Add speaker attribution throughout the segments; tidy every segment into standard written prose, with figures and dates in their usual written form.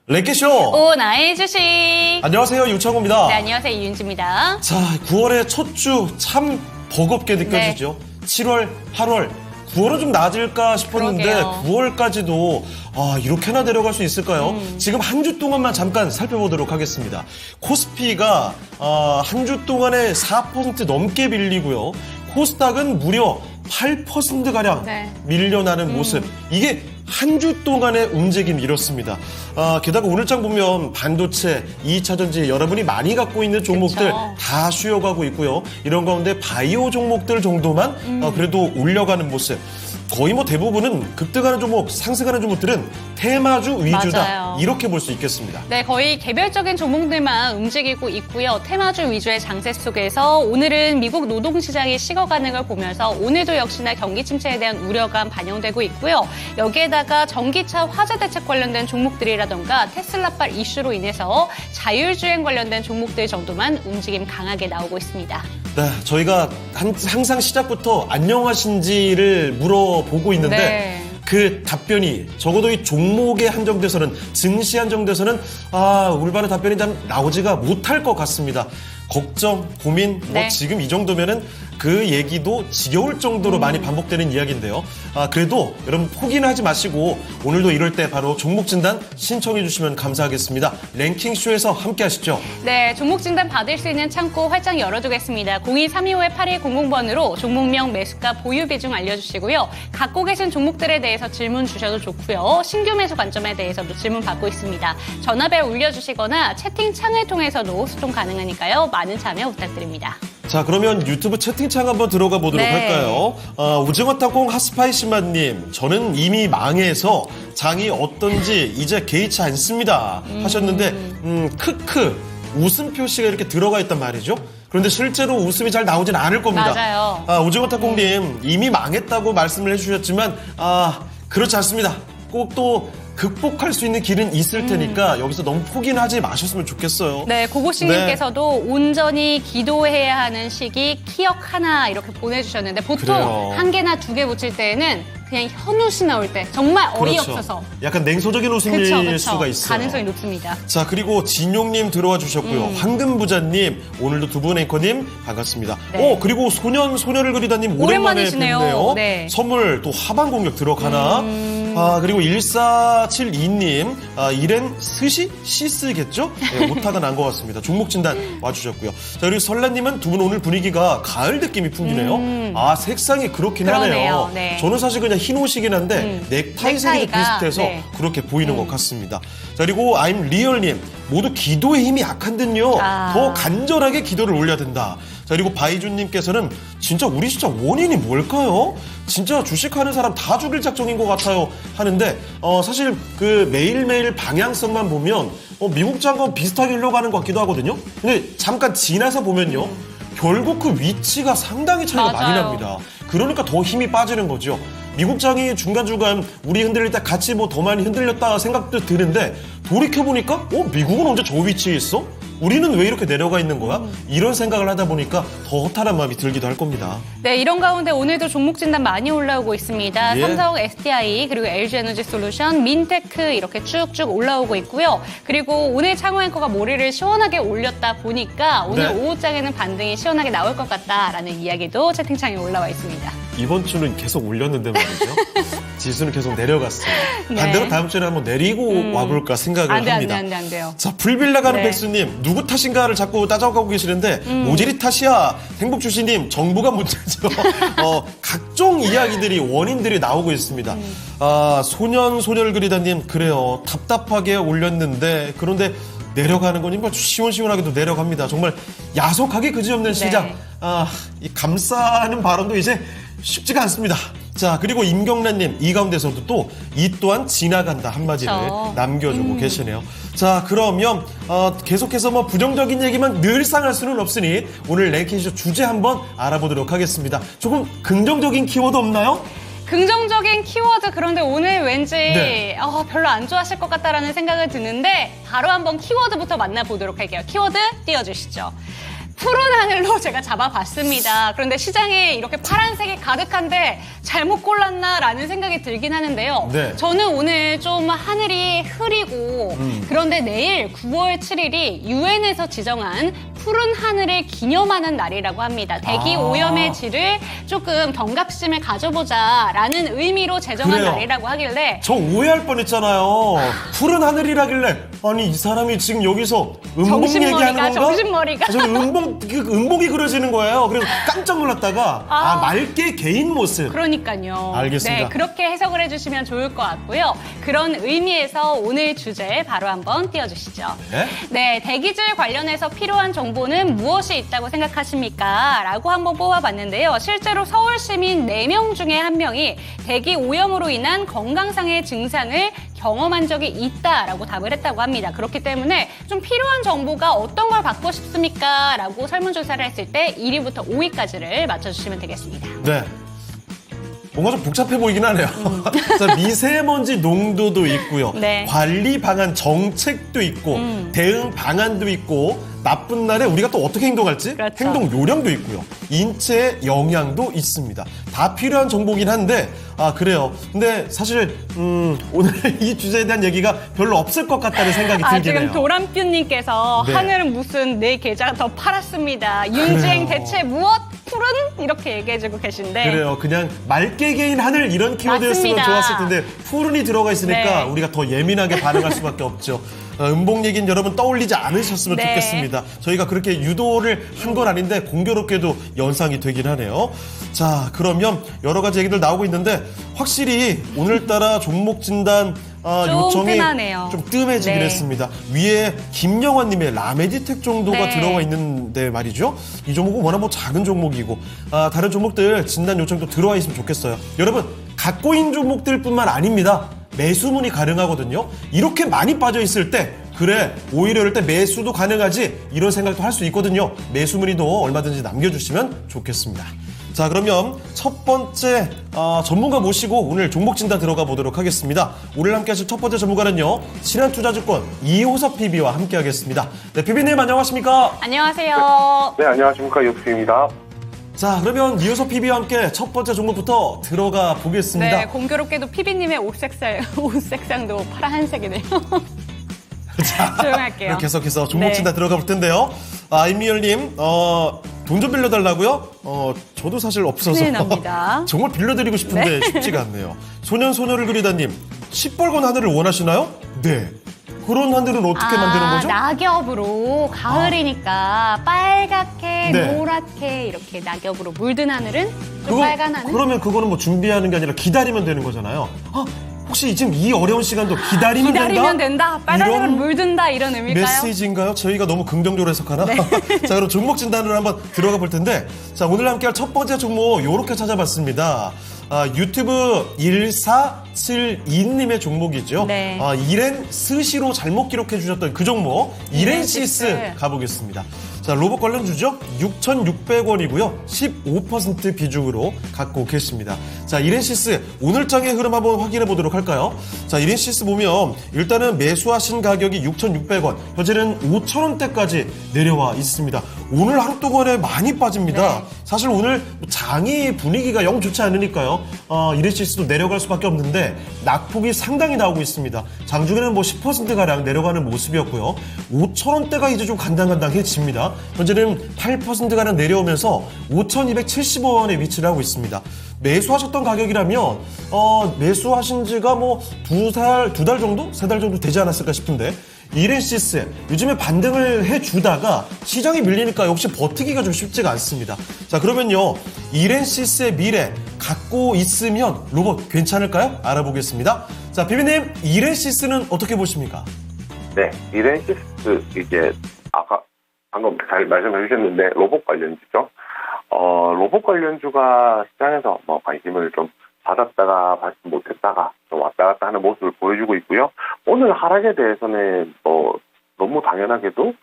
Speaker 1: 랭키쇼
Speaker 2: 오나의 주식.
Speaker 1: 안녕하세요, 유창호입니다.
Speaker 2: 네, 안녕하세요, 이윤지입니다.
Speaker 1: 자, 9월의 첫 주 참 버겁게 느껴지죠. 네. 7월, 8월, 9월은 좀 나아질까 싶었는데
Speaker 2: 그러게요.
Speaker 1: 9월까지도 이렇게나 내려갈 수 있을까요? 지금 한 주 동안만 잠깐 살펴보도록 하겠습니다. 코스피가 한 주 동안에 4% 넘게 밀리고요. 코스닥은 무려 8%가량
Speaker 2: 네.
Speaker 1: 밀려나는 모습. 이게 한 주 동안의 움직임 이렇습니다. 게다가 오늘장 보면 반도체, 2차 전지 여러분이 많이 갖고 있는 종목들
Speaker 2: 그쵸.
Speaker 1: 다 쉬어가고 있고요. 이런 가운데 바이오 종목들 정도만 그래도 올려가는 모습. 거의 뭐 대부분은 급등하는 종목, 상승하는 종목들은 테마주 위주다.
Speaker 2: 맞아요.
Speaker 1: 이렇게 볼 수 있겠습니다.
Speaker 2: 네, 거의 개별적인 종목들만 움직이고 있고요. 테마주 위주의 장세 속에서 오늘은 미국 노동시장이 식어가는 걸 보면서 오늘도 역시나 경기 침체에 대한 우려감 반영되고 있고요. 여기에다가 전기차 화재 대책 관련된 종목들이라던가 테슬라발 이슈로 인해서 자율주행 관련된 종목들 정도만 움직임 강하게 나오고 있습니다.
Speaker 1: 네, 저희가 항상 시작부터 안녕하신지를 물어보고 있는데
Speaker 2: 네.
Speaker 1: 그 답변이 적어도 이 종목에 한정돼서는 증시에 한정돼서는 올바른 답변이 좀 나오지가 못할 것 같습니다. 걱정, 고민,
Speaker 2: 네.
Speaker 1: 지금 이 정도면은 그 얘기도 지겨울 정도로 많이 반복되는 이야기인데요. 그래도 여러분 포기는 하지 마시고 오늘도 이럴 때 바로 종목 진단 신청해 주시면 감사하겠습니다. 랭킹쇼에서 함께 하시죠.
Speaker 2: 네, 종목 진단 받을 수 있는 창구 활짝 열어두겠습니다. 02-325-8100번으로 종목명, 매수가, 보유 비중 알려주시고요. 갖고 계신 종목들에 대해서 질문 주셔도 좋고요. 신규 매수 관점에 대해서도 질문 받고 있습니다. 전화벨 올려주시거나 채팅창을 통해서도 소통 가능하니까요. 많은 참여 부탁드립니다.
Speaker 1: 자, 그러면 유튜브 채팅창 한번 들어가 보도록
Speaker 2: 네.
Speaker 1: 할까요? 오징어 탕콩 핫스파이시만님, 저는 이미 망해서 장이 어떤지 이제 개의치 않습니다 하셨는데, 크크 웃음 표시가 이렇게 들어가 있단 말이죠. 그런데 실제로 웃음이 잘 나오진 않을 겁니다.
Speaker 2: 맞아요.
Speaker 1: 오징어 탕콩님 이미 망했다고 말씀을 해주셨지만 그렇지 않습니다. 꼭 또 극복할 수 있는 길은 있을 테니까 여기서 너무 포기는 하지 마셨으면 좋겠어요.
Speaker 2: 네, 고고씨님께서도 온전히 기도해야 하는 시기 키역 하나 이렇게 보내주셨는데 보통
Speaker 1: 그래요.
Speaker 2: 한 개나 두 개 붙일 때는 그냥 현웃이 나올 때 정말 어이없어서
Speaker 1: 약간 냉소적인 웃음일
Speaker 2: 그쵸.
Speaker 1: 수가 있어요.
Speaker 2: 가능성이 높습니다.
Speaker 1: 자, 그리고 진용님 들어와 주셨고요. 황금부자님, 오늘도 두 분 앵커님 반갑습니다.
Speaker 2: 네.
Speaker 1: 그리고 소년을 그리다님 오랜만에
Speaker 2: 오랜만이시네요.
Speaker 1: 뵙네요.
Speaker 2: 네.
Speaker 1: 선물 또 하반 공격 들어가나? 그리고 1472님, 이렌 스시? 시스겠죠? 네, 오타가 난 것 같습니다. 종목 진단 와주셨고요. 자, 그리고 설라님은 두 분 오늘 분위기가 가을 느낌이 풍기네요. 색상이 그렇긴
Speaker 2: 그러네요.
Speaker 1: 하네요.
Speaker 2: 네.
Speaker 1: 저는 사실 그냥 흰 옷이긴 한데 넥타이 색이
Speaker 2: 넥타이가,
Speaker 1: 비슷해서
Speaker 2: 네.
Speaker 1: 그렇게 보이는 것 같습니다. 자, 그리고 I'm 리얼님, 모두 기도의 힘이 약한 듯요. 더 간절하게 기도를 올려야 된다. 자, 그리고 바이준님께서는 진짜 우리 진짜 원인이 뭘까요? 진짜 주식하는 사람 다 죽일 작정인 것 같아요 하는데 사실 그 매일매일 방향성만 보면 미국 장과 비슷하게 흘러가는 것 같기도 하거든요. 근데 잠깐 지나서 보면요. 결국 그 위치가 상당히 차이가 많이
Speaker 2: 맞아요.
Speaker 1: 납니다. 그러니까 더 힘이 빠지는 거죠. 미국장이 중간중간 우리 흔들릴 때 같이 뭐 더 많이 흔들렸다 생각도 드는데 돌이켜보니까 미국은 언제 저 위치에 있어? 우리는 왜 이렇게 내려가 있는 거야? 이런 생각을 하다 보니까 더 허탈한 마음이 들기도 할 겁니다.
Speaker 2: 네, 이런 가운데 오늘도 종목 진단 많이 올라오고 있습니다.
Speaker 1: 예.
Speaker 2: 삼성 SDI 그리고 LG에너지솔루션, 민테크 이렇게 쭉쭉 올라오고 있고요. 그리고 오늘 창호 앵커가 머리를 시원하게 올렸다 보니까 오늘
Speaker 1: 네.
Speaker 2: 오후장에는 반등이 시원하게 나올 것 같다라는 이야기도 채팅창에 올라와 있습니다.
Speaker 1: 이번 주는 계속 올렸는데 말이죠. 지수는 계속 내려갔어요.
Speaker 2: 네.
Speaker 1: 반대로 다음 주에는 한번 내리고 와볼까 생각을 합니다.
Speaker 2: 안 돼요.
Speaker 1: 자, 불빌라 가는
Speaker 2: 네.
Speaker 1: 백수님, 누구 탓인가를 자꾸 따져가고 계시는데 모질이 탓이야. 행복주시님, 정부가 문제죠. 각종 이야기들이 원인들이 나오고 있습니다. 소년을 그리다님, 그래요. 답답하게 올렸는데 그런데 내려가는 거니 뭐 시원시원하게도 내려갑니다. 정말 야속하게 그지없는 시장. 이 감싸는 발언도 이제 쉽지가 않습니다. 자, 그리고 임경란님, 이 가운데서도 또 이 또한 지나간다 한마디를
Speaker 2: 그렇죠.
Speaker 1: 남겨주고 계시네요. 자, 그러면 계속해서 뭐 부정적인 얘기만 늘상 할 수는 없으니 오늘 랭킹쇼 주제 한번 알아보도록 하겠습니다. 조금 긍정적인 키워드 없나요?
Speaker 2: 긍정적인 키워드, 그런데 오늘 왠지
Speaker 1: 네.
Speaker 2: 별로 안 좋아하실 것 같다라는 생각을 드는데 바로 한번 키워드부터 만나보도록 할게요. 키워드 띄워주시죠. 푸른 하늘로 제가 잡아봤습니다. 그런데 시장에 이렇게 파란색이 가득한데 잘못 골랐나라는 생각이 들긴 하는데요.
Speaker 1: 네.
Speaker 2: 저는 오늘 좀 하늘이 흐리고 그런데 내일 9월 7일이 유엔에서 지정한 푸른 하늘을 기념하는 날이라고 합니다. 대기 오염의 질을 조금 경각심을 가져보자라는 의미로 제정한
Speaker 1: 그래요.
Speaker 2: 날이라고 하길래
Speaker 1: 저 오해할 뻔했잖아요. 푸른 하늘이라길래 아니 이 사람이 지금 여기서 음봉 얘기하는 건가?
Speaker 2: 정신머리가.
Speaker 1: 저는 음봉이 그려지는 거예요. 그래서 깜짝 놀랐다가 맑게 개인 모습.
Speaker 2: 그러니까요.
Speaker 1: 알겠습니다.
Speaker 2: 네, 그렇게 해석을 해주시면 좋을 것 같고요. 그런 의미에서 오늘 주제 바로 한번 띄워주시죠.
Speaker 1: 네?
Speaker 2: 네, 대기질 관련해서 필요한 정보는 무엇이 있다고 생각하십니까? 라고 한번 뽑아봤는데요. 실제로 서울 시민 4명 중에 1명이 대기 오염으로 인한 건강상의 증상을 경험한 적이 있다라고 답을 했다고 합니다. 그렇기 때문에 좀 필요한 정보가 어떤 걸 받고 싶습니까? 라고 설문조사를 했을 때 1위부터 5위까지를 맞춰주시면 되겠습니다.
Speaker 1: 네. 뭔가 좀 복잡해 보이긴 하네요. 자, 미세먼지 농도도 있고요.
Speaker 2: 네.
Speaker 1: 관리 방안 정책도 있고 대응 방안도 있고 나쁜 날에 우리가 또 어떻게 행동할지
Speaker 2: 그렇죠.
Speaker 1: 행동 요령도 있고요. 인체 영양도 있습니다. 다 필요한 정보긴 한데 그래요. 근데 사실 오늘 이 주제에 대한 얘기가 별로 없을 것 같다는 생각이 들긴
Speaker 2: 지금
Speaker 1: 해요.
Speaker 2: 도람뷰님께서
Speaker 1: 네.
Speaker 2: 하늘은 무슨 내 계좌가 더 팔았습니다. 윤주행
Speaker 1: 그래요.
Speaker 2: 대체 무엇? 푸른? 이렇게 얘기해주고 계신데.
Speaker 1: 그래요. 그냥 맑게 개인 하늘 이런 키워드였으면
Speaker 2: 맞습니다.
Speaker 1: 좋았을 텐데 푸른이 들어가 있으니까
Speaker 2: 네.
Speaker 1: 우리가 더 예민하게 반응할 수밖에 없죠. 음봉 얘기는 여러분 떠올리지 않으셨으면
Speaker 2: 네.
Speaker 1: 좋겠습니다. 저희가 그렇게 유도를 한 건 아닌데 공교롭게도 연상이 되긴 하네요. 자, 그러면 여러 가지 얘기들 나오고 있는데 확실히 오늘따라 종목 진단
Speaker 2: 좀
Speaker 1: 요청이
Speaker 2: 뜸하네요.
Speaker 1: 좀 뜸해지긴
Speaker 2: 네.
Speaker 1: 했습니다. 위에 김영환님의 라메디텍 정도가
Speaker 2: 네.
Speaker 1: 들어가 있는데 말이죠. 이 종목은 워낙 뭐 작은 종목이고 다른 종목들 진단 요청도 들어와 있으면 좋겠어요. 여러분 갖고 있는 종목들뿐만 아닙니다. 매수문이 가능하거든요. 이렇게 많이 빠져 있을 때 그래 오히려 이럴 때 매수도 가능하지 이런 생각도 할 수 있거든요. 매수 문의도 얼마든지 남겨주시면 좋겠습니다. 자, 그러면 첫 번째 전문가 모시고 오늘 종목 진단 들어가 보도록 하겠습니다. 오늘 함께 하실 첫 번째 전문가는요. 신한투자증권 이호섭 PB와 함께 하겠습니다. 네, PB님 안녕하십니까?
Speaker 2: 안녕하세요.
Speaker 3: 네, 안녕하십니까. 이호섭입니다.
Speaker 1: 자, 그러면 이호섭 PB와 함께 첫 번째 종목부터 들어가 보겠습니다.
Speaker 2: 네, 공교롭게도 피비님의 옷 색상도 파란색이네요. 조용할게요.
Speaker 1: 그럼 계속해서 종목
Speaker 2: 네.
Speaker 1: 진단 들어가 볼 텐데요. 임미열님, 돈 좀 빌려달라고요? 저도 사실 없어서
Speaker 2: 큰일 납니다.
Speaker 1: 정말 빌려드리고 싶은데 쉽지가 않네요. 소년을 그리다님, 시뻘건 하늘을 원하시나요? 네. 그런 하늘은 어떻게 만드는 거죠?
Speaker 2: 낙엽으로 가을이니까 빨갛게
Speaker 1: 네.
Speaker 2: 노랗게 이렇게 낙엽으로 물든 하늘은 좀 빨간 하늘?
Speaker 1: 그러면 그거는 뭐 준비하는 게 아니라 기다리면 되는 거잖아요. 혹시 지금 이 어려운 시간도 기다리면
Speaker 2: 된다. 빨간색으로
Speaker 1: 이런
Speaker 2: 물든다 이런 의미일까요?
Speaker 1: 메시지인가요? 저희가 너무 긍정적으로 해석하나?
Speaker 2: 네.
Speaker 1: 자, 그럼 종목 진단을 한번 들어가 볼 텐데, 자, 오늘 함께할 첫 번째 종목 요렇게 찾아봤습니다. 유튜브 1472님의 종목이죠.
Speaker 2: 네.
Speaker 1: 이렌 스시로 잘못 기록해 주셨던 그 종목 이렌시스 가보겠습니다. 자, 로봇 관련주죠. 6,600원이고요. 15% 비중으로 갖고 계십니다. 자, 이렌시스 오늘장의 흐름 한번 확인해 보도록 할까요? 자, 이렌시스 보면 일단은 매수하신 가격이 6,600원, 현재는 5,000원대까지 내려와 있습니다. 오늘 하루 동안에 많이 빠집니다.
Speaker 2: 네.
Speaker 1: 사실 오늘 장이 분위기가 영 좋지 않으니까요. 이렌시스도 내려갈 수밖에 없는데 낙폭이 상당히 나오고 있습니다. 장중에는 뭐 10%가량 내려가는 모습이었고요. 5,000원대가 이제 좀 간당간당해집니다. 현재는 8%가량 내려오면서 5,270원에 위치를 하고 있습니다. 매수하셨던 가격이라면 매수하신 지가 뭐 두 달 정도? 세 달 정도 되지 않았을까 싶은데 이렌시스 요즘에 반등을 해주다가 시장이 밀리니까 역시 버티기가 좀 쉽지가 않습니다. 자, 그러면요 이렌시스의 미래 갖고 있으면 로봇 괜찮을까요? 알아보겠습니다. 자, 비비님 이렌시스는 어떻게 보십니까?
Speaker 3: 네, 이렌시스 이게 아까 방금 잘 말씀해 주셨는데 로봇 관련주죠. 로봇 관련주가 시장에서 뭐 관심을 좀 받았다가 받지 못했다가 좀 왔다 갔다 하는 모습을 보여주고 있고요. 오늘 하락에 대해서는 너무 당연하게도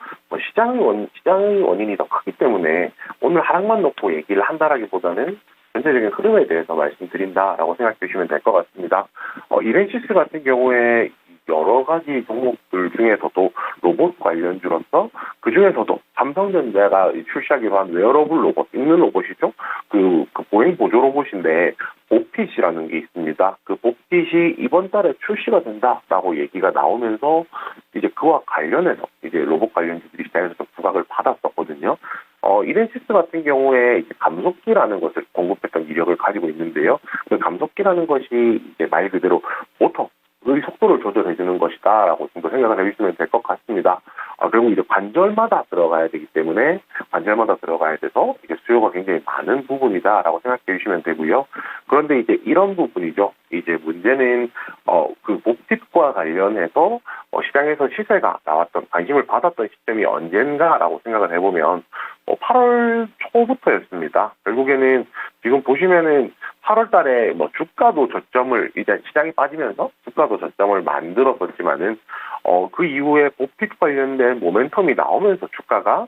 Speaker 3: 시장의 원인이 더 크기 때문에 오늘 하락만 놓고 얘기를 한다라기보다는 전체적인 흐름에 대해서 말씀드린다라고 생각해 주시면 될 것 같습니다. 이렌시스 같은 경우에 여러 가지 종목들 중에서도 로봇 관련주로서 그 중에서도 삼성전자가 출시하기로 한 웨어러블 로봇, 읽는 로봇이죠. 그 보행 보조 로봇인데 봅핏이라는 게 있습니다. 그 봅핏이 이번 달에 출시가 된다라고 얘기가 나오면서 이제 그와 관련해서 이제 로봇 관련주들이 시장에서 좀 부각을 받았었거든요. 이덴시스 같은 경우에 이제 감속기라는 것을 공급했던 이력을 가지고 있는데요. 그 감속기라는 것이 이제 말 그대로 모터의 속도를 조절해주는 것이다라고 정도 생각을 해주시면 될 것 같습니다. 그리고 이제 관절마다 들어가야 되기 때문에 관절마다 들어가야 돼서 이제 수요가 굉장히 많은 부분이다라고 생각해 주시면 되고요. 그런데 이제 이런 부분이죠. 이제 문제는 그 봅핏과 관련해서 시장에서 시세가 나왔던 관심을 받았던 시점이 언젠가라고 생각을 해보면 8월 초부터였습니다. 결국에는 지금 보시면은 8월 달에 주가도 저점을 이제 시장이 빠지면서 주가도 저점을 만들었었지만은 그 이후에 봅핏 관련된 모멘텀이 나오면서 주가가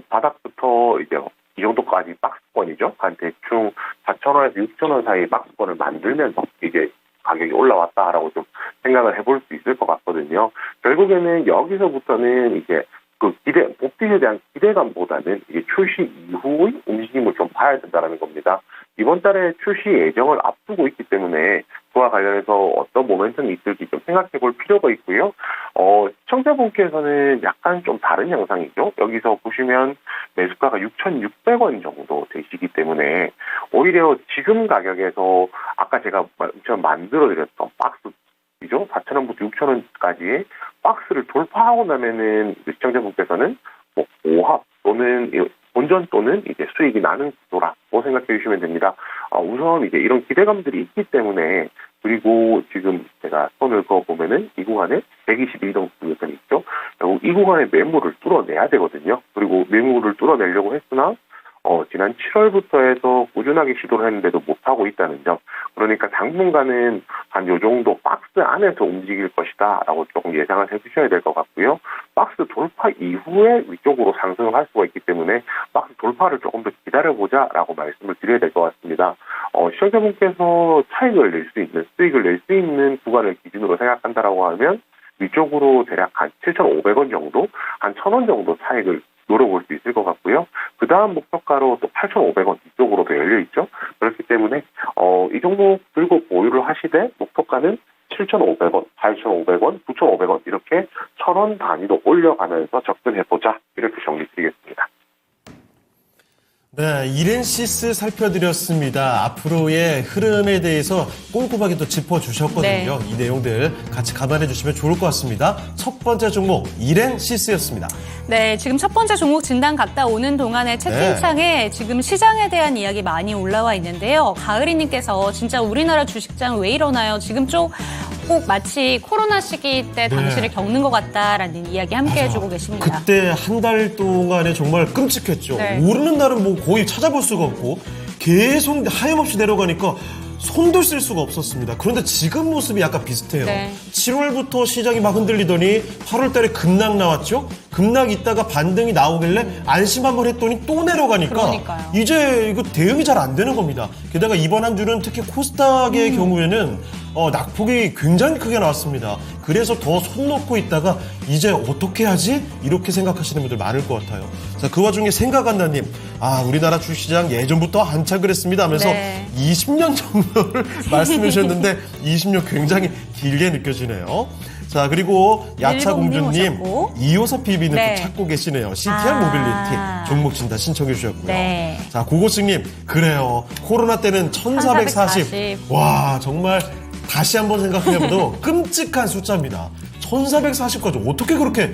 Speaker 3: 바닥부터 이제 이 정도까지 박스권이죠. 한 대충 4,000원에서 6,000원 사이 박스권을 만들면서 이제 가격이 올라왔다라고 좀 생각을 해볼 수 있을 것 같거든요. 결국에는 여기서부터는 이제 그 봅핏에 대한 기대감보다는 이게 출시 이후의 움직임을 좀 봐야 된다는 겁니다. 이번 달에 출시 예정을 앞두고 있기 때문에 그와 관련해서 어떤 모멘텀이 있을지 좀 생각해 볼 필요가 있고요. 시청자분께서는 약간 좀 다른 양상이죠. 여기서 보시면 매수가가 6,600원 정도 되시기 때문에 오히려 지금 가격에서 아까 제가 만들어드렸던 박스이죠. 4,000원부터 6,000원까지의 박스를 돌파하고 나면은 시청자분께서는 5합 또는 본전 또는 이제 수익이 나는 구도라고 생각해 주시면 됩니다. 우선 이제 이런 기대감들이 있기 때문에 그리고 지금 제가 손을 그어 보면은 이 구간에 121동 구간이 있죠. 결국 이 구간에 매물을 뚫어내야 되거든요. 그리고 매물을 뚫어내려고 했으나 지난 7월부터 해서 꾸준하게 시도를 했는데도 못하고 있다는 점. 그러니까 당분간은 한 요 정도 박스 안에서 움직일 것이다 라고 조금 예상을 해주셔야 될 것 같고요. 박스 돌파 이후에 위쪽으로 상승을 할 수가 있기 때문에 박스 돌파를 조금 더 기다려보자 라고 말씀을 드려야 될 것 같습니다. 시청자분께서 차익을 낼 수 있는, 수익을 낼 수 있는 구간을 기준으로 생각한다라고 하면 위쪽으로 대략 한 7,500원 정도, 한 1,000원 정도 차익을 노려볼 수 있을 것 같고요. 그 다음 목표가로 또 8,500원 이쪽으로도 열려있죠. 그렇기 때문에 이 종목 들고 보유를 하시되 목표가는 7,500원, 8,500원, 9,500원 이렇게 1,000원 단위로 올려가면서 접근해보자 이렇게 정리드리겠습니다.
Speaker 1: 네, 이렌시스 살펴드렸습니다. 앞으로의 흐름에 대해서 꼼꼼하게 또 짚어주셨거든요.
Speaker 2: 네.
Speaker 1: 이 내용들 같이 감안해 주시면 좋을 것 같습니다. 첫 번째 종목 이렌시스였습니다.
Speaker 2: 네, 지금 첫 번째 종목 진단 갔다 오는 동안에 채팅창에 지금 시장에 대한 이야기 많이 올라와 있는데요. 가을이님께서 진짜 우리나라 주식장 왜 이러나요? 지금 꼭 마치 코로나 시기 때 당시를 겪는 것 같다라는 이야기 함께 해주고 계십니다.
Speaker 1: 그때 한 달 동안에 정말 끔찍했죠.
Speaker 2: 네.
Speaker 1: 오르는 날은 뭐 거의 찾아볼 수가 없고 계속 하염없이 내려가니까 손도 쓸 수가 없었습니다. 그런데 지금 모습이 약간 비슷해요.
Speaker 2: 네.
Speaker 1: 7월부터 시장이 막 흔들리더니 8월 달에 급락 나왔죠. 급락 있다가 반등이 나오길래 안심 한번 했더니 또 내려가니까
Speaker 2: 그러니까요.
Speaker 1: 이제 이거 대응이 잘 안 되는 겁니다. 게다가 이번 한 주는 특히 코스닥의 경우에는 낙폭이 굉장히 크게 나왔습니다. 그래서 더 손 놓고 있다가 이제 어떻게 하지? 이렇게 생각하시는 분들 많을 것 같아요. 자, 그 와중에 생각한다님, 우리나라 주시장 예전부터 한참 그랬습니다 하면서
Speaker 2: 네.
Speaker 1: 20년 정도를 말씀해 주셨는데 20년 굉장히 길게 느껴지네요. 자, 그리고 야차공주님,
Speaker 2: 오셨고.
Speaker 1: 이호섭 PB는
Speaker 2: 네.
Speaker 1: 또 찾고 계시네요. CTR 모빌리티 종목 진단 신청해 주셨고요.
Speaker 2: 네.
Speaker 1: 자, 고고승님, 그래요. 코로나 때는 1440.
Speaker 2: 1440.
Speaker 1: 와, 정말 다시 한번 생각해봐도 끔찍한 숫자입니다. 1440까지 어떻게 그렇게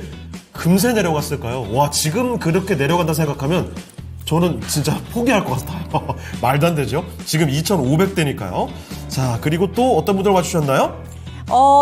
Speaker 1: 금세 내려갔을까요? 와, 지금 그렇게 내려간다 생각하면 저는 진짜 포기할 것 같아요. 말도 안 되죠? 지금 2,500대니까요. 자, 그리고 또 어떤 분들 와주셨나요?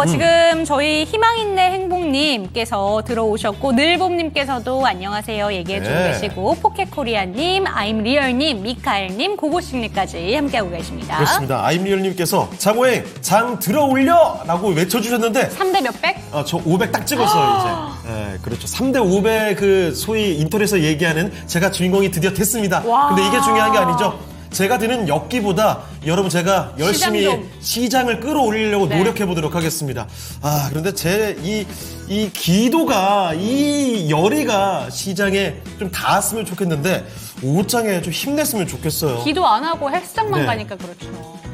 Speaker 2: 지금 저희 희망있네 행복님께서 들어오셨고, 늘봄님께서도 안녕하세요 얘기해주고
Speaker 1: 네.
Speaker 2: 계시고, 포켓코리아님, 아임리얼님, 미카엘님, 고고식님까지 함께하고 계십니다.
Speaker 1: 그렇습니다. 아임리얼님께서 장호행 장 들어올려! 라고 외쳐주셨는데
Speaker 2: 3대 몇백?
Speaker 1: 저 500 딱 찍었어요, 이제. 네, 그렇죠. 3대 500 소위 인터넷에서 얘기하는 제가 주인공이 드디어 됐습니다.
Speaker 2: 와.
Speaker 1: 근데 이게 중요한 게 아니죠. 제가 드는 역기보다 여러분 제가 열심히
Speaker 2: 시장 좀.
Speaker 1: 시장을 끌어올리려고
Speaker 2: 네.
Speaker 1: 노력해 보도록 하겠습니다. 그런데 제 이 기도가, 이 열의가 시장에 좀 닿았으면 좋겠는데, 오장에 좀 힘냈으면 좋겠어요.
Speaker 2: 기도 안 하고 헬스장만
Speaker 1: 네.
Speaker 2: 가니까 그렇죠.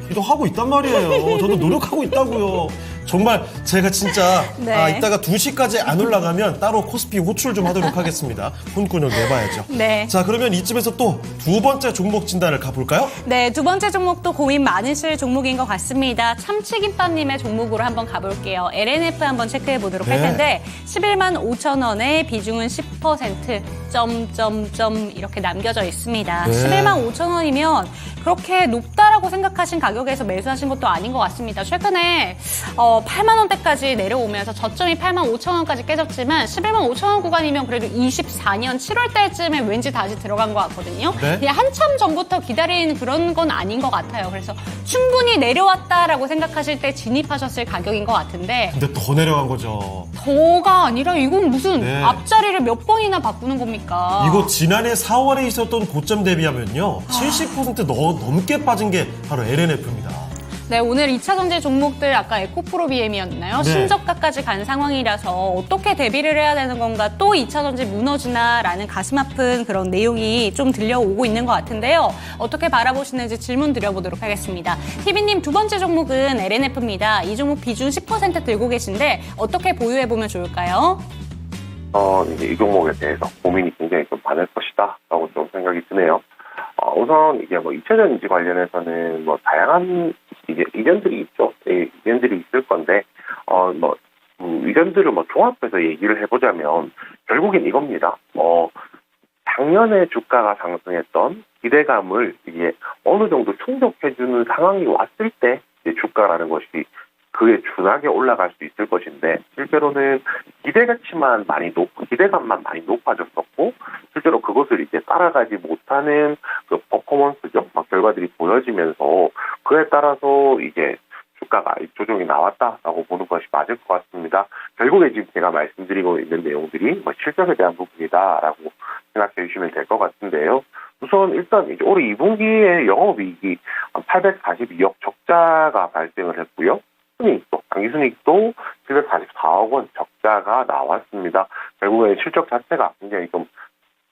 Speaker 1: 기도하고 있단 말이에요. 저도 노력하고 있다고요. 정말 제가 진짜
Speaker 2: 네.
Speaker 1: 이따가 2시까지 안 올라가면 따로 코스피 호출 좀 하도록 하겠습니다. 혼꾸녕 내봐야죠.
Speaker 2: 네.
Speaker 1: 자, 그러면 이쯤에서 또 두 번째 종목 진단을 가볼까요?
Speaker 2: 네, 두 번째 종목도 고민 많으실 종목인 것 같습니다. 참치김밥님의 종목으로 한번 가볼게요. LNF 한번 체크해 보도록 할
Speaker 1: 네.
Speaker 2: 텐데 11만 5천 원에 비중은 10% 점점점 이렇게 남겨져 있습니다.
Speaker 1: 네.
Speaker 2: 11만 5천 원이면 그렇게 높다라고 생각하신 가격에서 매수하신 것도 아닌 것 같습니다. 최근에 8만 원대까지 내려오면서 저점이 8만 5천 원까지 깨졌지만 11만 5천 원 구간이면 그래도 24년 7월 달쯤에 왠지 다시 들어간 것 같거든요.
Speaker 1: 네.
Speaker 2: 그냥 한참 전부터 기다린 그런 건 아닌 것 같아요. 그래서 충분히 내려왔다라고 생각하실 때 진입하셨을 가격인 것 같은데
Speaker 1: 근데 더 내려간 거죠.
Speaker 2: 더가 아니라 이건 무슨
Speaker 1: 네.
Speaker 2: 앞자리를 몇 번이나 바꾸는 겁니까?
Speaker 1: 이거 지난해 4월에 있었던 고점 대비하면요. 70% 넘게 빠진 게 바로 LNF입니다.
Speaker 2: 네, 오늘 2차 전지 종목들 아까 에코프로비엠이었나요?
Speaker 1: 네.
Speaker 2: 신저가까지 간 상황이라서 어떻게 대비를 해야 되는 건가? 또 2차 전지 무너지나라는 가슴 아픈 그런 내용이 좀 들려오고 있는 것 같은데요. 어떻게 바라보시는지 질문 드려보도록 하겠습니다. TV님 두 번째 종목은 LNF입니다. 이 종목 비중 10% 들고 계신데 어떻게 보유해보면 좋을까요?
Speaker 3: 이제 이 종목에 대해서 고민이 굉장히 좀 많을 것이다 라고 좀 생각이 드네요. 우선 이게 뭐 2차 전지 관련해서는 뭐 다양한 이제 의견들이 있죠. 의견들이 있을 건데 의견들을 종합해서 얘기를 해보자면 결국엔 이겁니다. 작년에 주가가 상승했던 기대감을 이게 어느 정도 충족해주는 상황이 왔을 때 이제 주가라는 것이 그에 준하게 올라갈 수 있을 것인데 실제로는 기대감만 많이 높아졌었고 실제로 그것을 이제 따라가지 못하는 그 퍼포먼스죠. 결과들이 보여지면서 그에 따라서 이제 주가가 조정이 나왔다라고 보는 것이 맞을 것 같습니다. 결국에 지금 제가 말씀드리고 있는 내용들이 실적에 대한 부분이다라고 생각해 주시면 될 것 같은데요. 우선 일단 이제 올해 2분기에 영업이익이 842억 적자가 발생을 했고요. 순이익도, 당기순이익도 744억 원 적자가 나왔습니다. 결국에 실적 자체가 굉장히 좀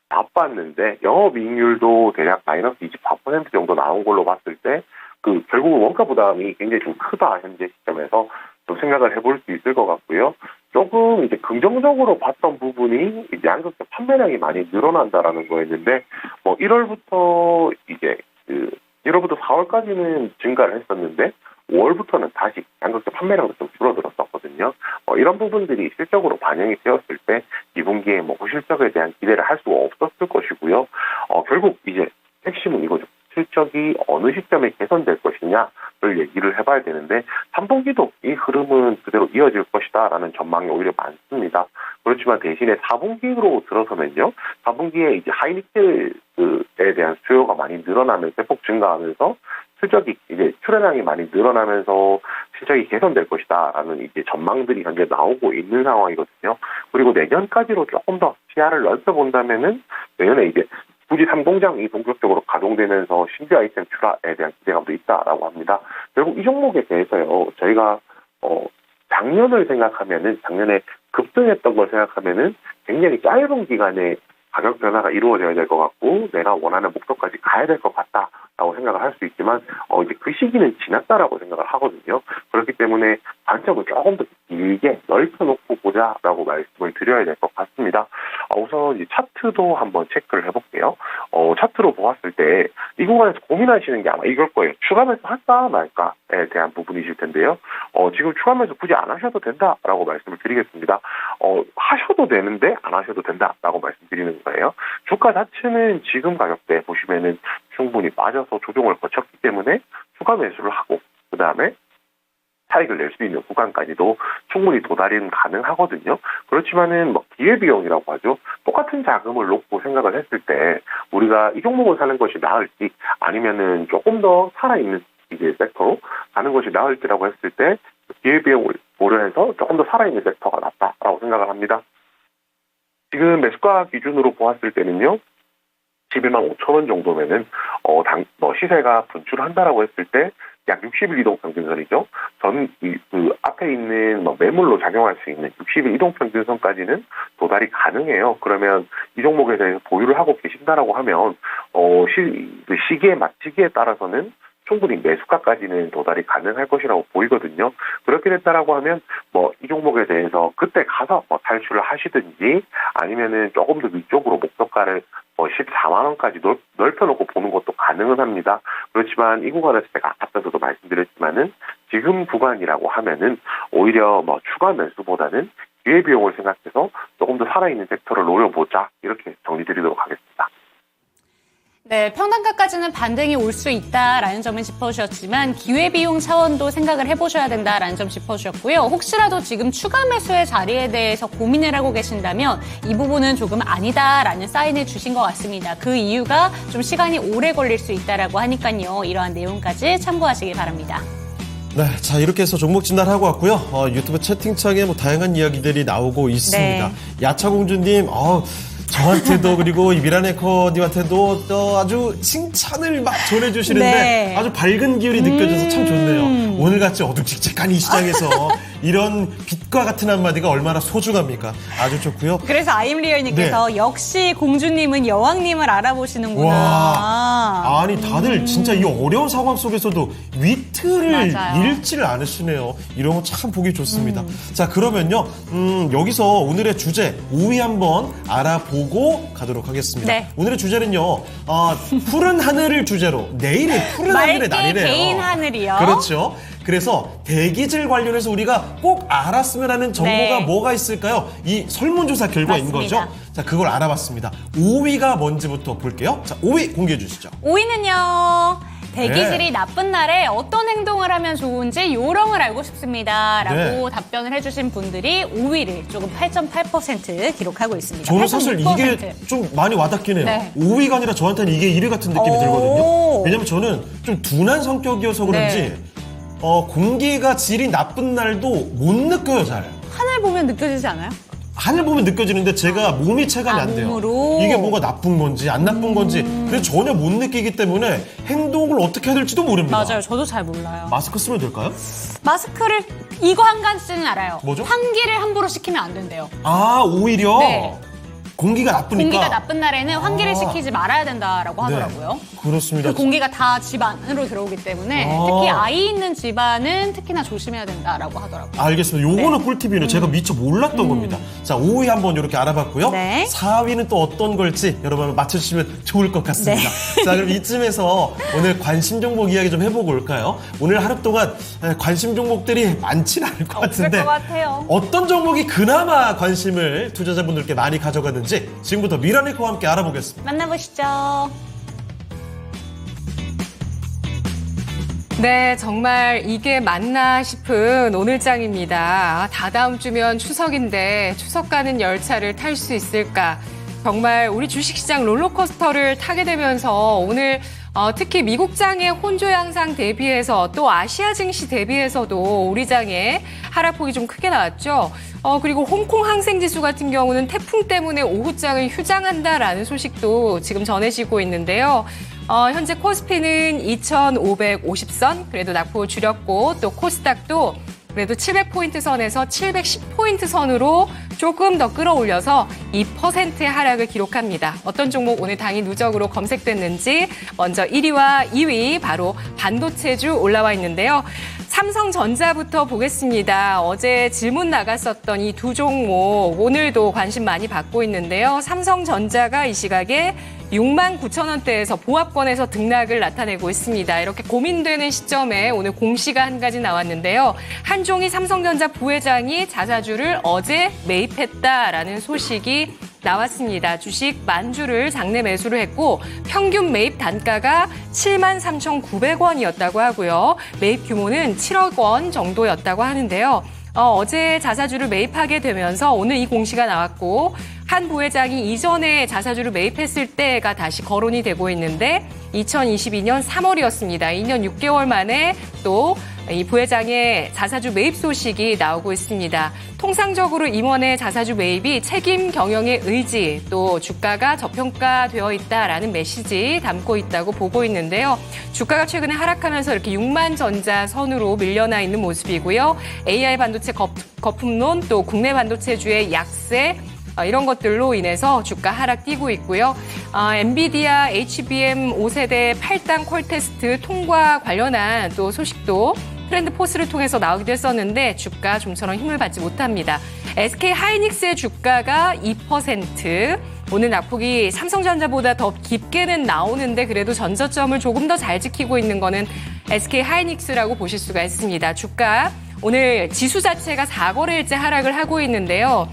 Speaker 3: 나빴는데 영업이익률도 대략 마이너스 24% 정도 나온 걸로 봤을 때 결국은 원가 부담이 굉장히 좀 크다 현재 시점에서 좀 생각을 해볼 수 있을 것 같고요. 조금 이제 긍정적으로 봤던 부분이 이제 양극재 판매량이 많이 늘어난다라는 거였는데 1월부터 4월까지는 증가를 했었는데 5월부터는 다시 양극재 판매량도 좀 줄어들었었거든요. 이런 부분들이 실적으로 반영이 되었을 때 2분기에 실적에 대한 기대를 할 수가 없었을 것이고요. 결국 이제 핵심은 이거죠. 실적이 어느 시점에 개선될 것이냐를 얘기를 해봐야 되는데 3분기도 이 흐름은 그대로 이어질 것이다라는 전망이 오히려 많습니다. 그렇지만 대신에 4분기로 들어서면요. 4분기에 이제 하이니켈에 대한 수요가 많이 늘어나면서 대폭 증가하면서 실적이 이제 출하량이 많이 늘어나면서 실적이 개선될 것이다라는 이제 전망들이 현재 나오고 있는 상황이거든요. 그리고 내년까지로 조금 더 시야를 넓혀본다면은 내년에 이제 부지 3공장이 본격적으로 가동되면서 신규 아이템 출하에 대한 기대감도 있다라고 합니다. 결국 이 종목에 대해서요, 저희가 작년을 생각하면은 작년에 급등했던 걸 생각하면은 굉장히 짧은 기간에 가격 변화가 이루어져야 될 것 같고 내가 원하는 목표까지 가야 될 것 같다라고 생각을 할 수 있지만 이제 그 시기는 지났다라고 생각을 하거든요. 그렇기 때문에 관점을 조금 더 길게 넓혀놓고 보자라고 말씀을 드려야 될 것 같습니다. 우선 이제 차트도 한번 체크를 해볼게요. 차트로 보았을 때 이 구간에서 고민하시는 게 아마 이걸 거예요. 추가 매수 할까 말까에 대한 부분이실 텐데요. 지금 추가 매수 굳이 안 하셔도 된다라고 말씀을 드리겠습니다. 하셔도 되는데 안 하셔도 된다라고 말씀드리는 거예요. 주가 자체는 지금 가격대 보시면은 충분히 빠져서 조정을 거쳤기 때문에 추가 매수를 하고 그 다음에 차익을 낼 수 있는 구간까지도 충분히 도달은 가능하거든요. 그렇지만은 기회비용이라고 하죠. 똑같은 자금을 놓고 생각을 했을 때 우리가 이 종목을 사는 것이 나을지 아니면은 조금 더 살아있는 이제 섹터로 가는 것이 나을지라고 했을 때 기회비용을 고려해서 조금 더 살아있는 섹터가 낫다라고 생각을 합니다. 지금 매수가 기준으로 보았을 때는요. 11만 5천 원 정도면은 시세가 분출한다라고 했을 때 약 60일 이동 평균선이죠. 그 앞에 있는 매물로 작용할 수 있는 60일 이동 평균선까지는 도달이 가능해요. 그러면 이 종목에 대해서 보유를 하고 계신다라고 하면 그 시기에 맞추기에 따라서는 충분히 매수가까지는 도달이 가능할 것이라고 보이거든요. 그렇게 됐다라고 하면 이 종목에 대해서 그때 가서 탈출을 하시든지 아니면은 조금 더 위쪽으로 목표가를 14만 원까지 넓혀놓고 보는 것도 가능은 합니다. 그렇지만 이 구간에서 제가 앞서서도 말씀드렸지만은 지금 구간이라고 하면은 오히려 추가 매수보다는 기회비용을 생각해서 조금 더 살아있는 섹터를 노려보자 이렇게 정리드리도록 하겠습니다.
Speaker 2: 네, 평단가까지는 반등이 올 수 있다라는 점을 짚어주셨지만 기회비용 차원도 생각을 해보셔야 된다라는 점 짚어주셨고요. 혹시라도 지금 추가 매수의 자리에 대해서 고민을 하고 계신다면 이 부분은 조금 아니다라는 사인을 주신 것 같습니다. 그 이유가 좀 시간이 오래 걸릴 수 있다라고 하니까요. 이러한 내용까지 참고하시길 바랍니다.
Speaker 1: 네, 자 이렇게 해서 종목 진단하고 왔고요. 유튜브 채팅창에 다양한 이야기들이 나오고 있습니다.
Speaker 2: 네.
Speaker 1: 야차공주님, 저한테도 그리고 이 미라네커님한테도 아주 칭찬을 막 전해주시는데
Speaker 2: 네.
Speaker 1: 아주 밝은 기운이 느껴져서 참 좋네요. 오늘같이 어둠직직한 이 시장에서 이런 빛과 같은 한마디가 얼마나 소중합니까? 아주 좋고요.
Speaker 2: 그래서 아임리얼님께서 역시 공주님은 여왕님을 알아보시는구나.
Speaker 1: 와, 아니 다들 진짜 이 어려운 상황 속에서도 위트를
Speaker 2: 맞아요.
Speaker 1: 잃지를 않으시네요. 이런 거 참 보기 좋습니다. 자 그러면요, 여기서 오늘의 주제 5위 한번 알아보고 가도록 하겠습니다.
Speaker 2: 네.
Speaker 1: 오늘의 주제는요, 푸른 하늘을 주제로 내일이 푸른 하늘의
Speaker 2: 맑게
Speaker 1: 날이래요.
Speaker 2: 개인 하늘이요.
Speaker 1: 그렇죠. 그래서 대기질 관련해서 우리가 꼭 알았으면 하는 정보가
Speaker 2: 네.
Speaker 1: 뭐가 있을까요? 이 설문조사 결과인
Speaker 2: 맞습니다.
Speaker 1: 거죠. 자, 그걸 알아봤습니다. 5위가 뭔지부터 볼게요. 자, 5위 공개해 주시죠.
Speaker 2: 5위는요. 대기질이
Speaker 1: 네.
Speaker 2: 나쁜 날에 어떤 행동을 하면 좋은지 요령을 알고 싶습니다. 라고
Speaker 1: 네.
Speaker 2: 답변을 해주신 분들이 5위를 조금 8.8% 기록하고 있습니다.
Speaker 1: 저는 사실
Speaker 2: 8.6%.
Speaker 1: 이게 좀 많이 와닿긴 해요.
Speaker 2: 네.
Speaker 1: 5위가 아니라 저한테는 이게 1위 같은 느낌이
Speaker 2: 오.
Speaker 1: 들거든요. 왜냐면 저는 좀 둔한 성격이어서 그런지
Speaker 2: 네.
Speaker 1: 공기가 질이 나쁜 날도 못 느껴요, 잘.
Speaker 2: 하늘 보면 느껴지지 않아요?
Speaker 1: 하늘 보면 느껴지는데 제가 몸이 체감이 안 돼요.
Speaker 2: 몸으로?
Speaker 1: 이게 뭐가 나쁜 건지 안 나쁜 건지 그래서 전혀 못 느끼기 때문에 행동을 어떻게 해야 될지도 모릅니다.
Speaker 2: 맞아요. 저도 잘 몰라요.
Speaker 1: 마스크 쓰면 될까요?
Speaker 2: 마스크를 이거 한 가지는 알아요.
Speaker 1: 뭐죠?
Speaker 2: 환기를 함부로 시키면 안 된대요.
Speaker 1: 아, 오히려
Speaker 2: 네.
Speaker 1: 공기가 나쁘니까.
Speaker 2: 공기가 나쁜 날에는 환기를
Speaker 1: 아.
Speaker 2: 시키지 말아야 된다라고 하더라고요.
Speaker 1: 네, 그렇습니다.
Speaker 2: 그 공기가 다 집 안으로 들어오기 때문에
Speaker 1: 아.
Speaker 2: 특히 아이 있는 집안은 특히나 조심해야 된다라고 하더라고요.
Speaker 1: 알겠습니다. 요거는 꿀팁이네요. 제가 미처 몰랐던 겁니다. 자, 5위 한번 이렇게 알아봤고요.
Speaker 2: 네.
Speaker 1: 4위는 또 어떤 걸지 여러분 한번 맞춰주시면 좋을 것 같습니다.
Speaker 2: 네.
Speaker 1: 자, 그럼 이쯤에서 오늘 관심 종목 이야기 좀 해보고 올까요? 오늘 하루 동안 관심 종목들이 많지는 않을 것
Speaker 2: 없을
Speaker 1: 같은데
Speaker 2: 것 같아요.
Speaker 1: 어떤 종목이 그나마 관심을 투자자분들께 많이 가져가는지 지금부터 미라네코와 함께 알아보겠습니다.
Speaker 2: 만나보시죠.
Speaker 4: 네, 정말 이게 맞나 싶은 오늘장입니다. 다다음 주면 추석인데 추석 가는 열차를 탈 수 있을까? 정말 우리 주식시장 롤러코스터를 타게 되면서 오늘 특히 미국장의 혼조 양상 대비해서 또 아시아 증시 대비해서도 우리 장의 하락폭이 좀 크게 나왔죠. 그리고 홍콩 항생지수 같은 경우는 태풍 때문에 오후장을 휴장한다라는 소식도 지금 전해지고 있는데요. 현재 코스피는 2,550선, 그래도 낙폭을 줄였고 또 코스닥도 그래도 700포인트 선에서 710포인트 선으로 조금 더 끌어올려서 2%의 하락을 기록합니다. 어떤 종목 오늘 당일 누적으로 검색됐는지 먼저 1위와 2위 바로 반도체주 올라와 있는데요. 삼성전자부터 보겠습니다. 어제 질문 나갔었던 이 두 종목 오늘도 관심 많이 받고 있는데요. 삼성전자가 이 시각에 69,000원대에서 보합권에서 등락을 나타내고 있습니다. 이렇게 고민되는 시점에 오늘 공시가 한 가지 나왔는데요. 한종희 삼성전자 부회장이 자사주를 어제 매입했다라는 소식이 나왔습니다. 주식 만주를 장내 매수를 했고 평균 매입 단가가 73,900원이었다고 하고요. 매입 규모는 7억 원 정도였다고 하는데요. 어제 자사주를 매입하게 되면서 오늘 이 공시가 나왔고 한 부회장이 이전에 자사주를 매입했을 때가 다시 거론이 되고 있는데 2022년 3월이었습니다. 2년 6개월 만에 또 이 부회장의 자사주 매입 소식이 나오고 있습니다. 통상적으로 임원의 자사주 매입이 책임 경영의 의지, 또 주가가 저평가되어 있다라는 메시지 담고 있다고 보고 있는데요. 주가가 최근에 하락하면서 이렇게 6만 전자 선으로 밀려나 있는 모습이고요. AI 반도체 거품론, 또 국내 반도체주의 약세, 이런 것들로 인해서 주가 하락 띄고 있고요. 엔비디아 HBM 5세대 8단 콜 테스트 통과 관련한 또 소식도 트렌드 포스를 통해서 나오기도 했었는데 주가 좀처럼 힘을 받지 못합니다. SK 하이닉스의 주가가 2%, 오늘 낙폭이 삼성전자보다 더 깊게는 나오는데 그래도 전저점을 조금 더 잘 지키고 있는 거는 SK 하이닉스라고 보실 수가 있습니다. 주가 오늘 지수 자체가 4거래일째 하락을 하고 있는데요.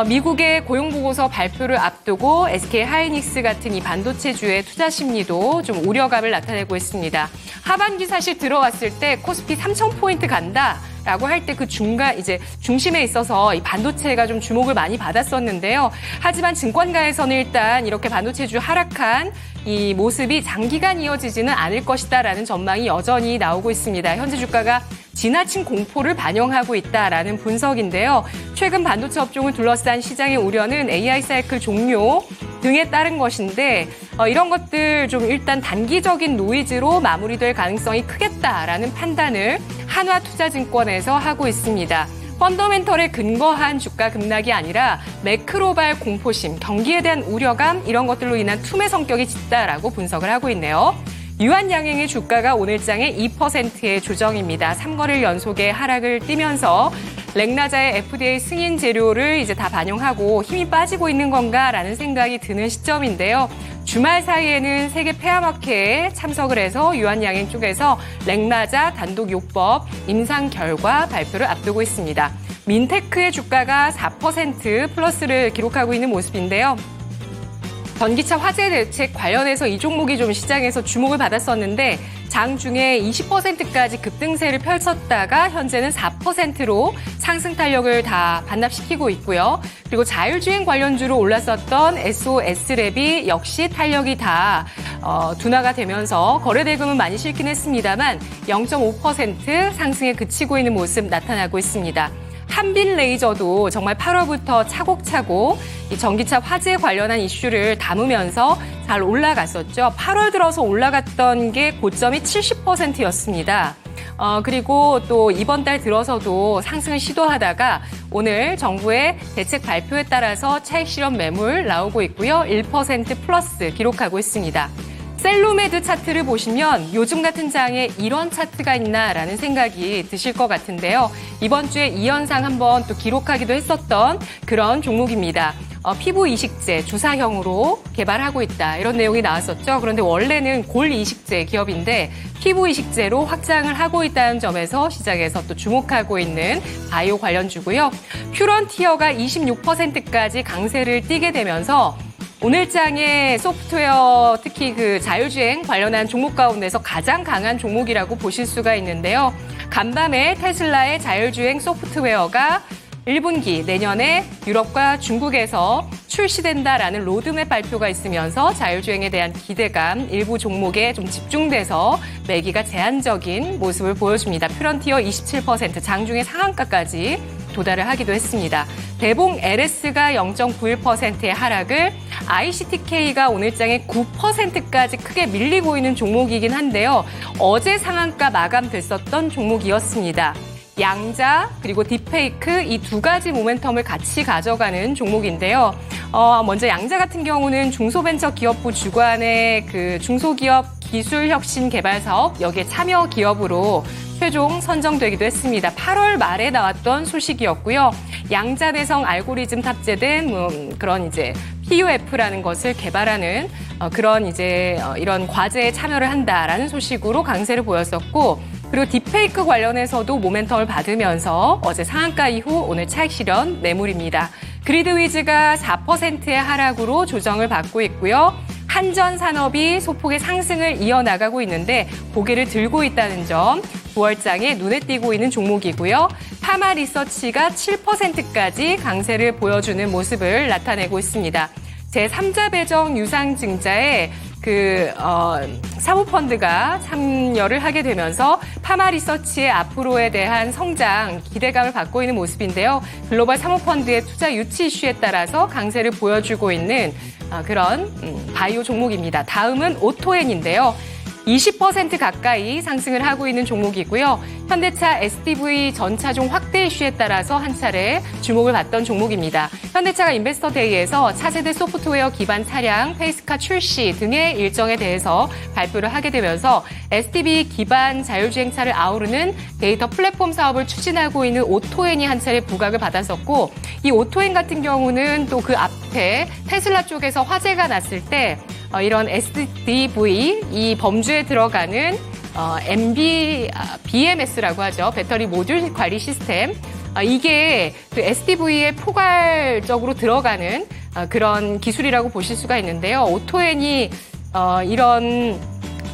Speaker 4: 미국의 고용보고서 발표를 앞두고 SK 하이닉스 같은 이 반도체주의 투자 심리도 좀 우려감을 나타내고 있습니다. 하반기 사실 들어왔을 때 코스피 3,000포인트 간다라고 할 때 그 중심에 있어서 이 반도체가 좀 주목을 많이 받았었는데요. 하지만 증권가에서는 일단 이렇게 반도체주 하락한 이 모습이 장기간 이어지지는 않을 것이다라는 전망이 여전히 나오고 있습니다. 현재 주가가 지나친 공포를 반영하고 있다라는 분석인데요. 최근 반도체 업종을 둘러싼 시장의 우려는 AI 사이클 종료 등에 따른 것인데 이런 것들 좀 일단 단기적인 노이즈로 마무리될 가능성이 크겠다라는 판단을 한화투자증권에서 하고 있습니다. 펀더멘털에 근거한 주가 급락이 아니라 매크로발 공포심, 경기에 대한 우려감 이런 것들로 인한 툼의 성격이 짙다라고 분석을 하고 있네요. 유한양행의 주가가 오늘장에 2%의 조정입니다. 3거래일 연속의 하락을 띠면서 렉나자의 FDA 승인 재료를 이제 다 반영하고 힘이 빠지고 있는 건가라는 생각이 드는 시점인데요. 주말 사이에는 세계 폐암학회에 참석을 해서 유한양행 쪽에서 렉나자 단독 요법 임상 결과 발표를 앞두고 있습니다. 민테크의 주가가 4% 플러스를 기록하고 있는 모습인데요. 전기차 화재 대책 관련해서 이 종목이 좀 시장에서 주목을 받았었는데 장중에 20%까지 급등세를 펼쳤다가 현재는 4%로 상승 탄력을 다 반납시키고 있고요. 그리고 자율주행 관련주로 올랐었던 SOS랩이 역시 탄력이 다 둔화가 되면서 거래대금은 많이 실긴 했습니다만 0.5% 상승에 그치고 있는 모습 나타나고 있습니다. 한빛레이저도 정말 8월부터 차곡차곡 이 전기차 화재 관련한 이슈를 담으면서 잘 올라갔었죠. 8월 들어서 올라갔던 게 고점이 70%였습니다. 그리고 또 이번 달 들어서도 상승을 시도하다가 오늘 정부의 대책 발표에 따라서 차익 실현 매물 나오고 있고요. 1% 플러스 기록하고 있습니다. 셀로메드 차트를 보시면 요즘 같은 장에 이런 차트가 있나라는 생각이 드실 것 같은데요. 이번 주에 이 현상 한번 또 기록하기도 했었던 그런 종목입니다. 피부 이식제 주사형으로 개발하고 있다 이런 내용이 나왔었죠. 그런데 원래는 골 이식제 기업인데 피부 이식제로 확장을 하고 있다는 점에서 시장에서 또 주목하고 있는 바이오 관련주고요. 퓨런티어가 26%까지 강세를 띠게 되면서 오늘장의 소프트웨어 특히 그 자율주행 관련한 종목 가운데서 가장 강한 종목이라고 보실 수가 있는데요. 간밤에 테슬라의 자율주행 소프트웨어가 1분기 내년에 유럽과 중국에서 출시된다라는 로드맵 발표가 있으면서 자율주행에 대한 기대감 일부 종목에 좀 집중돼서 매기가 제한적인 모습을 보여줍니다. 퓨런티어 27% 장중에 상한가까지 도달을 하기도 했습니다. 대봉 LS가 0.91%의 하락을 ICTK가 오늘장에 9%까지 크게 밀리고 있는 종목이긴 한데요. 어제 상한가 마감됐었던 종목이었습니다. 양자 그리고 딥페이크 이 두 가지 모멘텀을 같이 가져가는 종목인데요. 먼저 양자 같은 경우는 중소벤처기업부 주관의 그 중소기업 기술혁신 개발 사업 여기에 참여 기업으로 최종 선정되기도 했습니다. 8월 말에 나왔던 소식이었고요. 양자대성 알고리즘 탑재된 그런 이제 PUF라는 것을 개발하는 그런 이제 이런 과제에 참여를 한다라는 소식으로 강세를 보였었고 그리고 딥페이크 관련해서도 모멘텀을 받으면서 어제 상한가 이후 오늘 차익 실현 매물입니다. 그리드위즈가 4%의 하락으로 조정을 받고 있고요. 한전산업이 소폭의 상승을 이어나가고 있는데 고개를 들고 있다는 점 9월장에 눈에 띄고 있는 종목이고요. 파마리서치가 7%까지 강세를 보여주는 모습을 나타내고 있습니다. 제3자 배정 유상증자에 사모펀드가 참여를 하게 되면서 파마 리서치의 앞으로에 대한 성장 기대감을 받고 있는 모습인데요. 글로벌 사모펀드의 투자 유치 이슈에 따라서 강세를 보여주고 있는 그런 바이오 종목입니다. 다음은 오토엔인데요. 20% 가까이 상승을 하고 있는 종목이고요. 현대차 SDV 전차종 확대 이슈에 따라서 한 차례 주목을 받던 종목입니다. 현대차가 인베스터 데이에서 차세대 소프트웨어 기반 차량 페이스카 출시 등의 일정에 대해서 발표를 하게 되면서 SDV 기반 자율주행차를 아우르는 데이터 플랫폼 사업을 추진하고 있는 오토엔이 한 차례 부각을 받았었고, 이 오토엔 같은 경우는 또 그 앞에 테슬라 쪽에서 화재가 났을 때 이런 SDV, 이 범주에 들어가는 BMS라고 하죠. 배터리 모듈 관리 시스템. 이게 그 SDV에 포괄적으로 들어가는 그런 기술이라고 보실 수가 있는데요. 오토엔이 이런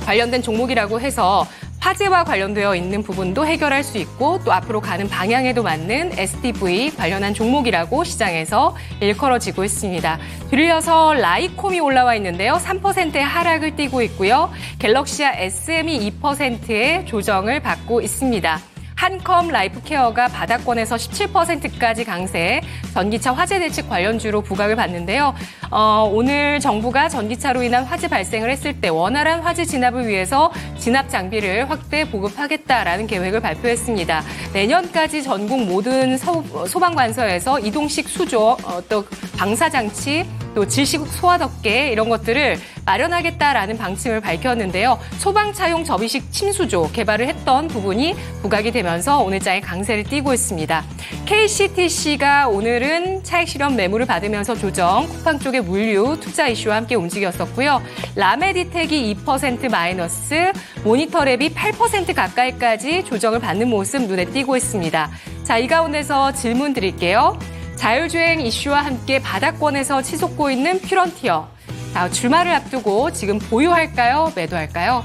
Speaker 4: 관련된 종목이라고 해서 화재와 관련되어 있는 부분도 해결할 수 있고 또 앞으로 가는 방향에도 맞는 SDV 관련한 종목이라고 시장에서 일컬어지고 있습니다. 뒤를 이어서 라이콤이 올라와 있는데요. 3%의 하락을 띠고 있고요. 갤럭시와 SM이 2%의 조정을 받고 있습니다. 한컴 라이프케어가 바닥권에서 17%까지 강세, 전기차 화재 대책 관련주로 부각을 받는데요. 오늘 정부가 전기차로 인한 화재 발생을 했을 때 원활한 화재 진압을 위해서 진압 장비를 확대 보급하겠다라는 계획을 발표했습니다. 내년까지 전국 모든 소방관서에서 이동식 수조, 또 방사장치, 또 질식 소화덮개 이런 것들을 마련하겠다라는 방침을 밝혔는데요. 소방차용 접이식 침수조 개발을 했던 부분이 부각이 되면서 오늘장에 강세를 띠고 있습니다. KCTC가 오늘은 차익 실현 매물을 받으면서 조정, 쿠팡 쪽의 물류, 투자 이슈와 함께 움직였었고요. 라메디텍이 2% 마이너스, 모니터랩이 8% 가까이까지 조정을 받는 모습 눈에 띄고 있습니다. 자, 이 가운데서 질문 드릴게요. 자율주행 이슈와 함께 바닥권에서 치솟고 있는 퓨런티어. 자, 주말을 앞두고 지금 보유할까요? 매도할까요?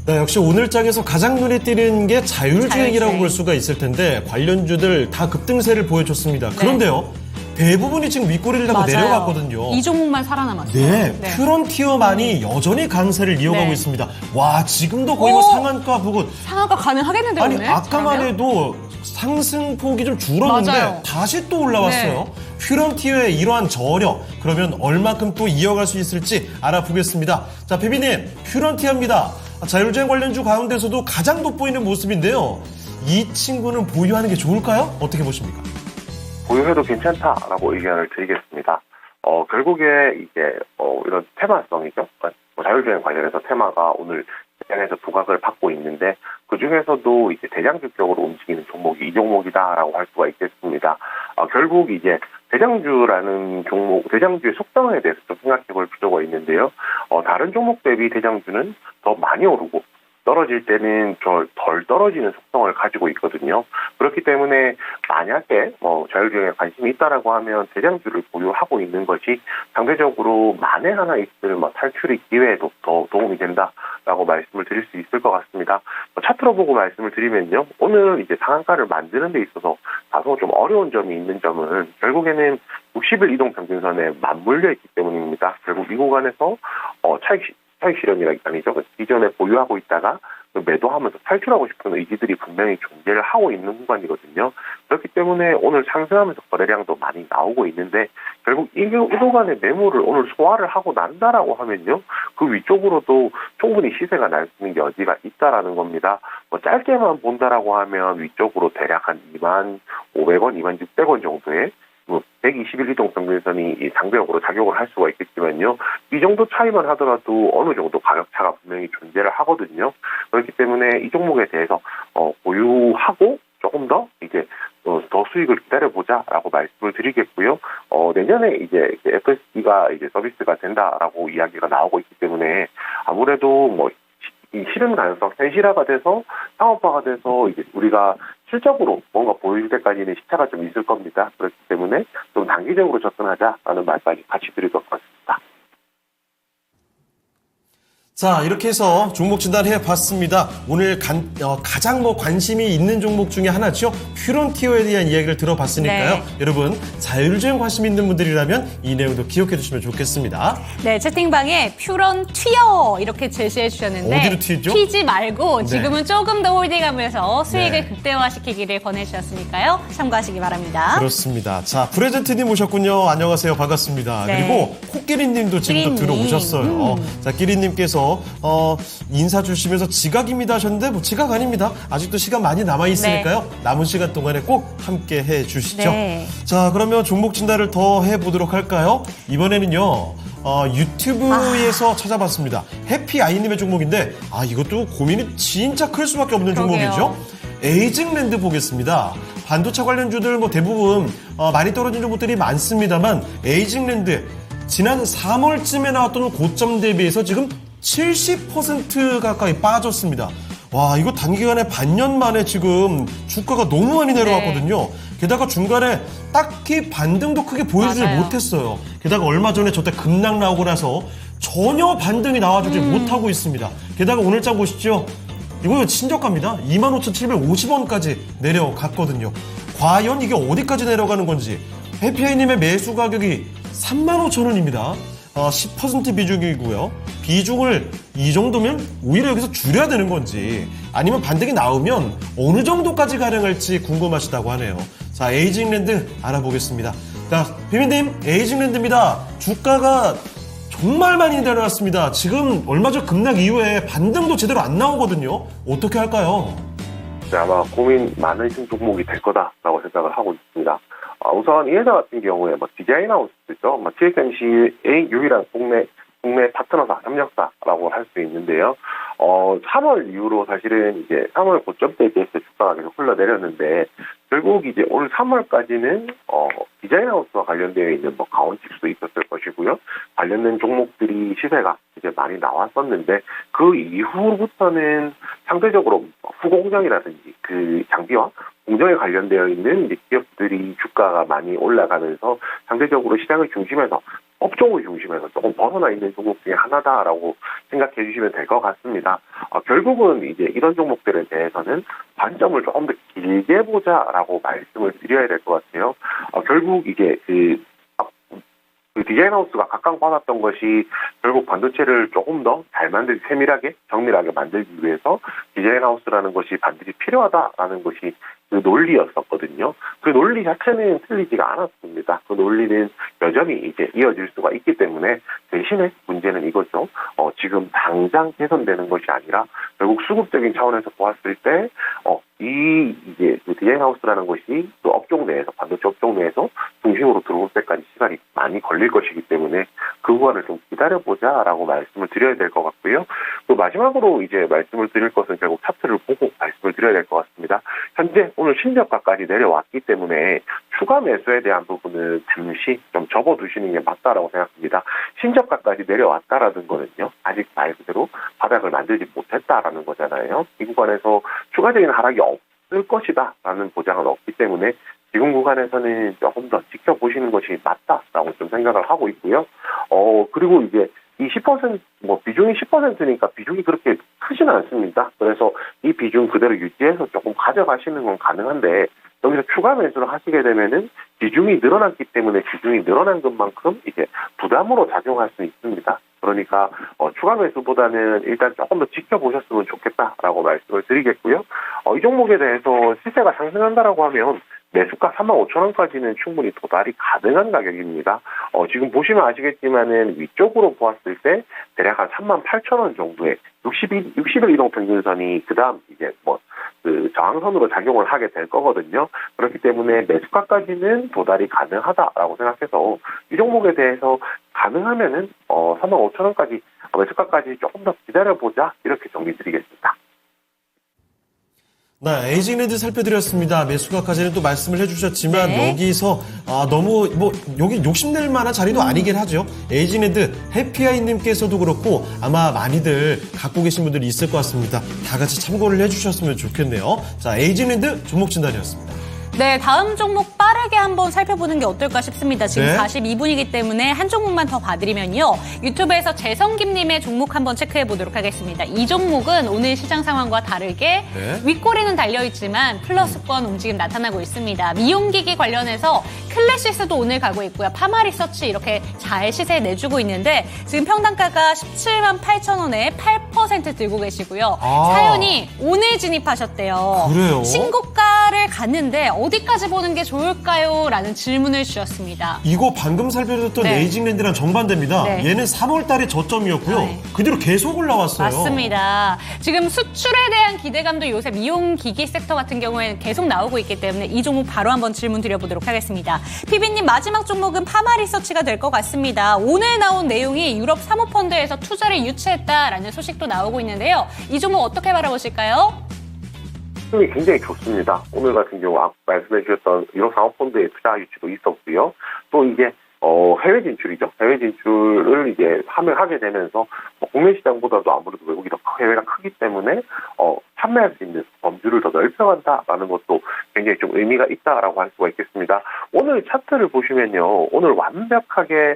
Speaker 1: 네, 역시 오늘장에서 가장 눈에 띄는 게 자율주행이라고
Speaker 2: 자율주행.
Speaker 1: 볼 수가 있을 텐데 관련주들 다 급등세를 보여줬습니다. 그런데요, 대부분이 지금 윗꼬리를 하고
Speaker 2: 맞아요.
Speaker 1: 내려갔거든요.
Speaker 2: 이 종목만 살아남았어요.
Speaker 1: 네, 퓨런티어만이 여전히 강세를 이어가고
Speaker 2: 네.
Speaker 1: 있습니다. 와, 지금도 거의 뭐
Speaker 2: 오!
Speaker 1: 상한가 부근.
Speaker 2: 상한가 가능하겠는데요,
Speaker 1: 아니,
Speaker 2: 오늘?
Speaker 1: 아까만
Speaker 2: 잘하면?
Speaker 1: 해도 상승폭이 좀 줄었는데
Speaker 2: 맞아요.
Speaker 1: 다시 또 올라왔어요. 퓨런티어의 이러한 저력, 그러면 얼마큼 또 이어갈 수 있을지 알아보겠습니다. 자, 배비님, 퓨런티어입니다. 자율주행 관련주 가운데서도 가장 돋보이는 모습인데요. 이 친구는 보유하는 게 좋을까요? 어떻게 보십니까?
Speaker 3: 보유해도 괜찮다라고 의견을 드리겠습니다. 결국에 이제 이런 테마성이죠. 자율주행 관련해서 테마가 오늘 시장에서 부각을 받고 있는데 그 중에서도 이제 대장주격으로 움직이는 종목이 이 종목이다라고 할 수가 있겠습니다. 결국 이제 대장주라는 종목, 대장주의 속성에 대해서 좀 생각해 볼 필요가 있는데요. 다른 종목 대비 대장주는 더 많이 오르고 떨어질 때는 덜 떨어지는 속성을 가지고 있거든요. 그렇기 때문에 만약에 자율주행에 관심이 있다라고 하면 대장주를 보유하고 있는 것이 상대적으로 만에 하나 있을 탈출의 기회에도 더 도움이 된다라고 말씀을 드릴 수 있을 것 같습니다. 차트로 보고 말씀을 드리면요. 오늘 이제 상한가를 만드는 데 있어서 다소 좀 어려운 점이 있는 점은 결국에는 60일 이동평균선에 맞물려 있기 때문입니다. 결국 이 구간에서 차익 실현이라기 아니죠. 기존에 보유하고 있다가 매도하면서 탈출하고 싶은 의지들이 분명히 존재를 하고 있는 구간이거든요. 그렇기 때문에 오늘 상승하면서 거래량도 많이 나오고 있는데 결국 이 구간의 매물을 오늘 소화를 하고 난다라고 하면요. 그 위쪽으로도 충분히 시세가 날 수 있는 여지가 있다라는 겁니다. 짧게만 본다라고 하면 위쪽으로 대략 한 25,500원, 26,600원 정도의 121 이동평균선이 이 장벽으로 작용을 할 수가 있겠지만요. 이 정도 차이만 하더라도 어느 정도 가격차가 분명히 존재를 하거든요. 그렇기 때문에 이 종목에 대해서 보유하고 조금 더 이제 더 수익을 기다려보자라고 말씀을 드리겠고요. 내년에 이제 FSD가 이제 서비스가 된다라고 이야기가 나오고 있기 때문에 아무래도 이 실현 가능성, 현실화가 돼서 상업화가 돼서 이제 우리가 실적으로 뭔가 보일 때까지는 시차가 좀 있을 겁니다. 그렇기 때문에 좀 단기적으로 접근하자라는 말까지 같이 드릴 것 같습니다.
Speaker 1: 자, 이렇게 해서 종목 진단해 봤습니다. 오늘 가장 관심이 있는 종목 중에 하나죠. 퓨런티어에 대한 이야기를 들어봤으니까요.
Speaker 2: 네.
Speaker 1: 여러분, 자율주행 관심 있는 분들이라면 이 내용도 기억해 주시면 좋겠습니다.
Speaker 2: 네, 채팅방에 퓨런 튀어 이렇게 제시해 주셨는데
Speaker 1: 어디로 튀죠?
Speaker 2: 튀지 말고
Speaker 1: 네.
Speaker 2: 지금은 조금 더 홀딩하면서 수익을
Speaker 1: 네.
Speaker 2: 극대화시키기를 권해주셨으니까요. 참고하시기 바랍니다.
Speaker 1: 그렇습니다. 자, 프레젠트님 오셨군요. 안녕하세요. 반갑습니다.
Speaker 2: 네.
Speaker 1: 그리고 코끼리님도 지금 또
Speaker 2: 끼리님.
Speaker 1: 들어오셨어요. 자, 끼리님께서 인사 주시면서 지각입니다 하셨는데 뭐 지각 아닙니다. 아직도 시간 많이 남아 있으니까요. 남은 시간 동안에 꼭 함께 해 주시죠.
Speaker 2: 네.
Speaker 1: 자, 그러면 종목 진단을 더 해보도록 할까요? 이번에는요. 유튜브에서 찾아봤습니다. 해피아이님의 종목인데 이것도 고민이 진짜 클 수밖에 없는
Speaker 2: 그러게요.
Speaker 1: 종목이죠. 에이징랜드 보겠습니다. 반도체 관련주들 대부분 많이 떨어진 종목들이 많습니다만 에이징랜드 지난 3월쯤에 나왔던 고점 대비해서 지금 70% 가까이 빠졌습니다. 와, 이거 단기간에 반년 만에 지금 주가가 너무 많이 내려왔거든요. 게다가 중간에 딱히 반등도 크게 보여주지
Speaker 2: 맞아요.
Speaker 1: 못했어요. 게다가 얼마 전에 저때 급락 나오고 나서 전혀 반등이 나와주지 못하고 있습니다. 게다가 오늘장 보시죠. 이거 신저가입니다. 25,750원까지 내려갔거든요. 과연 이게 어디까지 내려가는 건지. 해피아이님의 매수 가격이 35,000원입니다. 10% 비중이고요. 비중을 이 정도면 오히려 여기서 줄여야 되는 건지 아니면 반등이 나오면 어느 정도까지 가능할지 궁금하시다고 하네요. 자, 에이징랜드 알아보겠습니다. 자, 비민님, 에이징랜드입니다. 주가가 정말 많이 내려왔습니다. 지금 얼마 전 급락 이후에 반등도 제대로 안 나오거든요. 어떻게 할까요?
Speaker 3: 네, 아마 고민 많으신 종목이 될 거다라고 생각을 하고 있습니다. 우선 이 회사 같은 경우에 디자인하우스죠. TSMC의 유일한 국내 파트너사, 협력사라고 할 수 있는데요. 3월 이후로 사실은 이제 3월 고점 대비해서 주가가 계속 흘러내렸는데 결국 이제 올 3월까지는 디자인하우스와 관련되어 있는 가온칩도 있었을 것이고요. 관련된 종목들이 시세가 이제 많이 나왔었는데 그 이후부터는 상대적으로 후공정이라든지 그 장비와 공정에 관련되어 있는 이제 기업들이 주가가 많이 올라가면서 상대적으로 시장을 중심에서 업종을 중심에서 조금 벗어나 있는 종목 중에 하나다라고 생각해 주시면 될 것 같습니다. 결국은 이제 이런 종목들에 대해서는 관점을 조금 더 길게 보자라고 말씀을 드려야 될 것 같아요. 결국 이제 그 디자인하우스가 각광받았던 것이 결국 반도체를 조금 더 잘 만들기, 세밀하게, 정밀하게 만들기 위해서 디자인하우스라는 것이 반드시 필요하다라는 것이 그 논리였었거든요. 그 논리 자체는 틀리지가 않았습니다. 그 논리는 여전히 이제 이어질 수가 있기 때문에 대신에 문제는 이거죠. 지금 당장 개선되는 것이 아니라 결국 수급적인 차원에서 보았을 때 이제 그 디자인하우스라는 것이 그 업종 내에서 반도체 업종 내에서 중심으로 들어올 때까지 시간이 많이 걸릴 것이기 때문에 그 구간을 좀 기다려보자라고 말씀을 드려야 될 것 같고요. 또 마지막으로 이제 말씀을 드릴 것은 결국 차트를 보고 말씀을 드려야 될 것 같습니다. 현재 오늘 신저가까지 내려왔기 때문에 추가 매수에 대한 부분은 잠시 좀 접어두시는 게 맞다라고 생각합니다. 신저가까지 내려왔다라는 거는요, 아직 말 그대로 바닥을 만들지 못했다라는 거잖아요. 이 구간에서 추가적인 하락이 없을 것이다라는 보장은 없기 때문에 지금 구간에서는 조금 더 지켜보시는 것이 맞다라고 좀 생각을 하고 있고요. 그리고 이제 이 10%, 비중이 10%니까 비중이 그렇게 크지는 않습니다. 그래서 이 비중 그대로 유지해서 조금 가져가시는 건 가능한데, 여기서 추가 매수를 하시게 되면은 비중이 늘어났기 때문에 비중이 늘어난 것만큼 이제 부담으로 작용할 수 있습니다. 그러니까 추가 매수보다는 일단 조금 더 지켜보셨으면 좋겠다라고 말씀을 드리겠고요. 이 종목에 대해서 시세가 상승한다라고 하면 매수가 35,000원까지는 충분히 도달이 가능한 가격입니다. 지금 보시면 아시겠지만은 위쪽으로 보았을 때 대략 한 38,000원 정도의 60일 이동 평균선이 그다음 이제 그 저항선으로 작용을 하게 될 거거든요. 그렇기 때문에 매수가까지는 도달이 가능하다라고 생각해서 이 종목에 대해서 가능하면은 35,000원까지 매수가까지 조금 더 기다려보자 이렇게 정리 드리겠습니다.
Speaker 1: 네, 에이징랜드 살펴드렸습니다. 매수가까지는 또 말씀을 해주셨지만
Speaker 2: 네.
Speaker 1: 여기서 너무 여기 욕심낼 만한 자리도 아니긴 하죠. 에이징랜드 해피아이님께서도 그렇고 아마 많이들 갖고 계신 분들이 있을 것 같습니다. 다 같이 참고를 해주셨으면 좋겠네요. 자, 에이징랜드 종목 진단이었습니다.
Speaker 2: 네, 다음 종목 빠르게 한번 살펴보는 게 어떨까 싶습니다. 지금
Speaker 1: 네.
Speaker 2: 42분이기 때문에 한 종목만 더 봐드리면요. 유튜브에서 재성김님의 종목 한번 체크해 보도록 하겠습니다. 이 종목은 오늘 시장 상황과 다르게
Speaker 1: 네.
Speaker 2: 윗꼬리는 달려있지만 플러스권 움직임 나타나고 있습니다. 미용기기 관련해서 클래시스도 오늘 가고 있고요. 파마리서치 이렇게 잘 시세 내주고 있는데 지금 평단가가 17만 8천 원에 8% 들고 계시고요.
Speaker 1: 아.
Speaker 2: 사연이 오늘 진입하셨대요.
Speaker 1: 그래요?
Speaker 2: 신고가를 갔는데 어디까지 보는 게 좋을까요? 라는 질문을 주셨습니다.
Speaker 1: 이거 방금 살펴드렸던
Speaker 2: 네.
Speaker 1: 에이징랜드랑 정반대입니다.
Speaker 2: 네.
Speaker 1: 얘는 3월 달에 저점이었고요.
Speaker 2: 네.
Speaker 1: 그 뒤로 계속 올라왔어요.
Speaker 2: 맞습니다. 지금 수출에 대한 기대감도 요새 미용기기 섹터 같은 경우에는 계속 나오고 있기 때문에 이 종목 바로 한번 질문 드려보도록 하겠습니다. 피비님 마지막 종목은 파마리서치가 될 것 같습니다. 오늘 나온 내용이 유럽 사모펀드에서 투자를 유치했다라는 소식도 나오고 있는데요. 이 종목 어떻게 바라보실까요?
Speaker 3: 흐름이 굉장히 좋습니다. 오늘 같은 경우 아까 말씀해 주셨던 유럽 상업펀드의 투자 유치도 있었고요. 또 이게 해외 진출이죠. 해외 진출을 이제 하게 되면서 국내 시장보다도 아무래도 외국이 더 해외가 크기 때문에 판매할 수 있는 범주를 더 넓혀간다라는 것도 굉장히 좀 의미가 있다라고 할 수가 있겠습니다. 오늘 차트를 보시면요, 오늘 완벽하게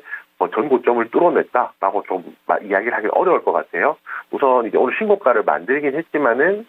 Speaker 3: 전 고점을 뚫어냈다라고 좀 이야기를 하기 어려울 것 같아요. 우선 이제 오늘 신고가를 만들긴 했지만은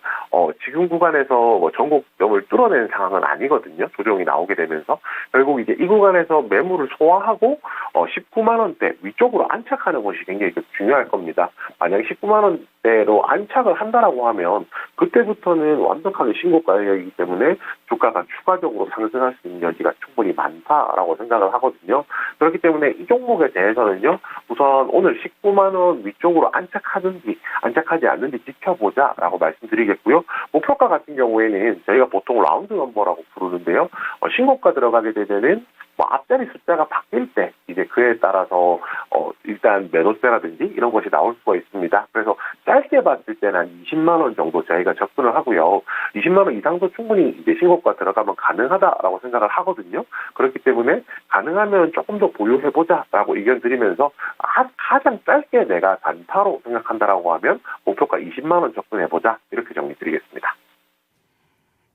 Speaker 3: 지금 구간에서 전 고점을 뚫어내는 상황은 아니거든요. 조정이 나오게 되면서 결국 이제 이 구간에서 매물을 소화하고 19만 원대 위쪽으로 안착하는 것이 굉장히 중요할 겁니다. 만약에 19만 원대로 안착을 한다라고 하면 그때부터는 완벽하게 신고가이기 때문에 주가가 추가적으로 상승할 수 있는 여지가 충분히 많다라고 생각을 하거든요. 그렇기 때문에 이 종목에 대해서는요, 우선 오늘 19만 원 위쪽으로 안착하든지 안착하지 않는지 지켜보자라고 말씀드리겠고요. 목표가 같은 경우에는 저희가 보통 라운드 넘버라고 부르는데요. 신고가 들어가게 되면은 앞자리 숫자가 바뀔 때 이제 그에 따라서 일단 매도세라든지 이런 것이 나올 수가 있습니다. 그래서 짧게 봤을 때는 한 20만 원 정도 저희가 접근을 하고요. 20만 원 이상도 충분히 이제 신고가 들어가면 가능하다라고 생각을 하거든요. 그렇기 때문에 가능하면 조금 더 보유해보자라고 의견 드리면서 가장 짧게 내가 단타로 생각한다라고 하면 목표가 20만 원 접근해보자 이렇게 정리 드리겠습니다.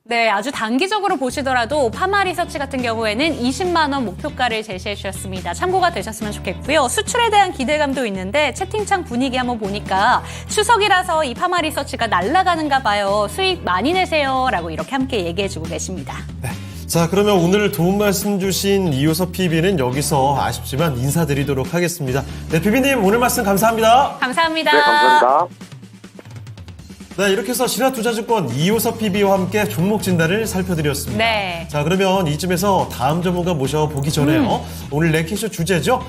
Speaker 2: 네, 아주 단기적으로 보시더라도 파마리서치 같은 경우에는 20만 원 목표가를 제시해 주셨습니다. 참고가 되셨으면 좋겠고요. 수출에 대한 기대감도 있는데 채팅창 분위기 한번 보니까 추석이라서 이 파마리서치가 날아가는가 봐요. 수익 많이 내세요. 라고 이렇게 함께 얘기해 주고 계십니다.
Speaker 1: 네. 자, 그러면 오늘 도움 말씀 주신 이효섭 PB는 여기서 아쉽지만 인사드리도록 하겠습니다. 네, PB님 오늘 말씀 감사합니다.
Speaker 2: 감사합니다.
Speaker 3: 네, 감사합니다.
Speaker 1: 네, 이렇게 해서 신화투자증권 이효섭 PB와 함께 종목 진단을 살펴드렸습니다.
Speaker 2: 네.
Speaker 1: 자, 그러면 이쯤에서 다음 전문가 모셔보기 전에요. 오늘 랭킹쇼 주제죠.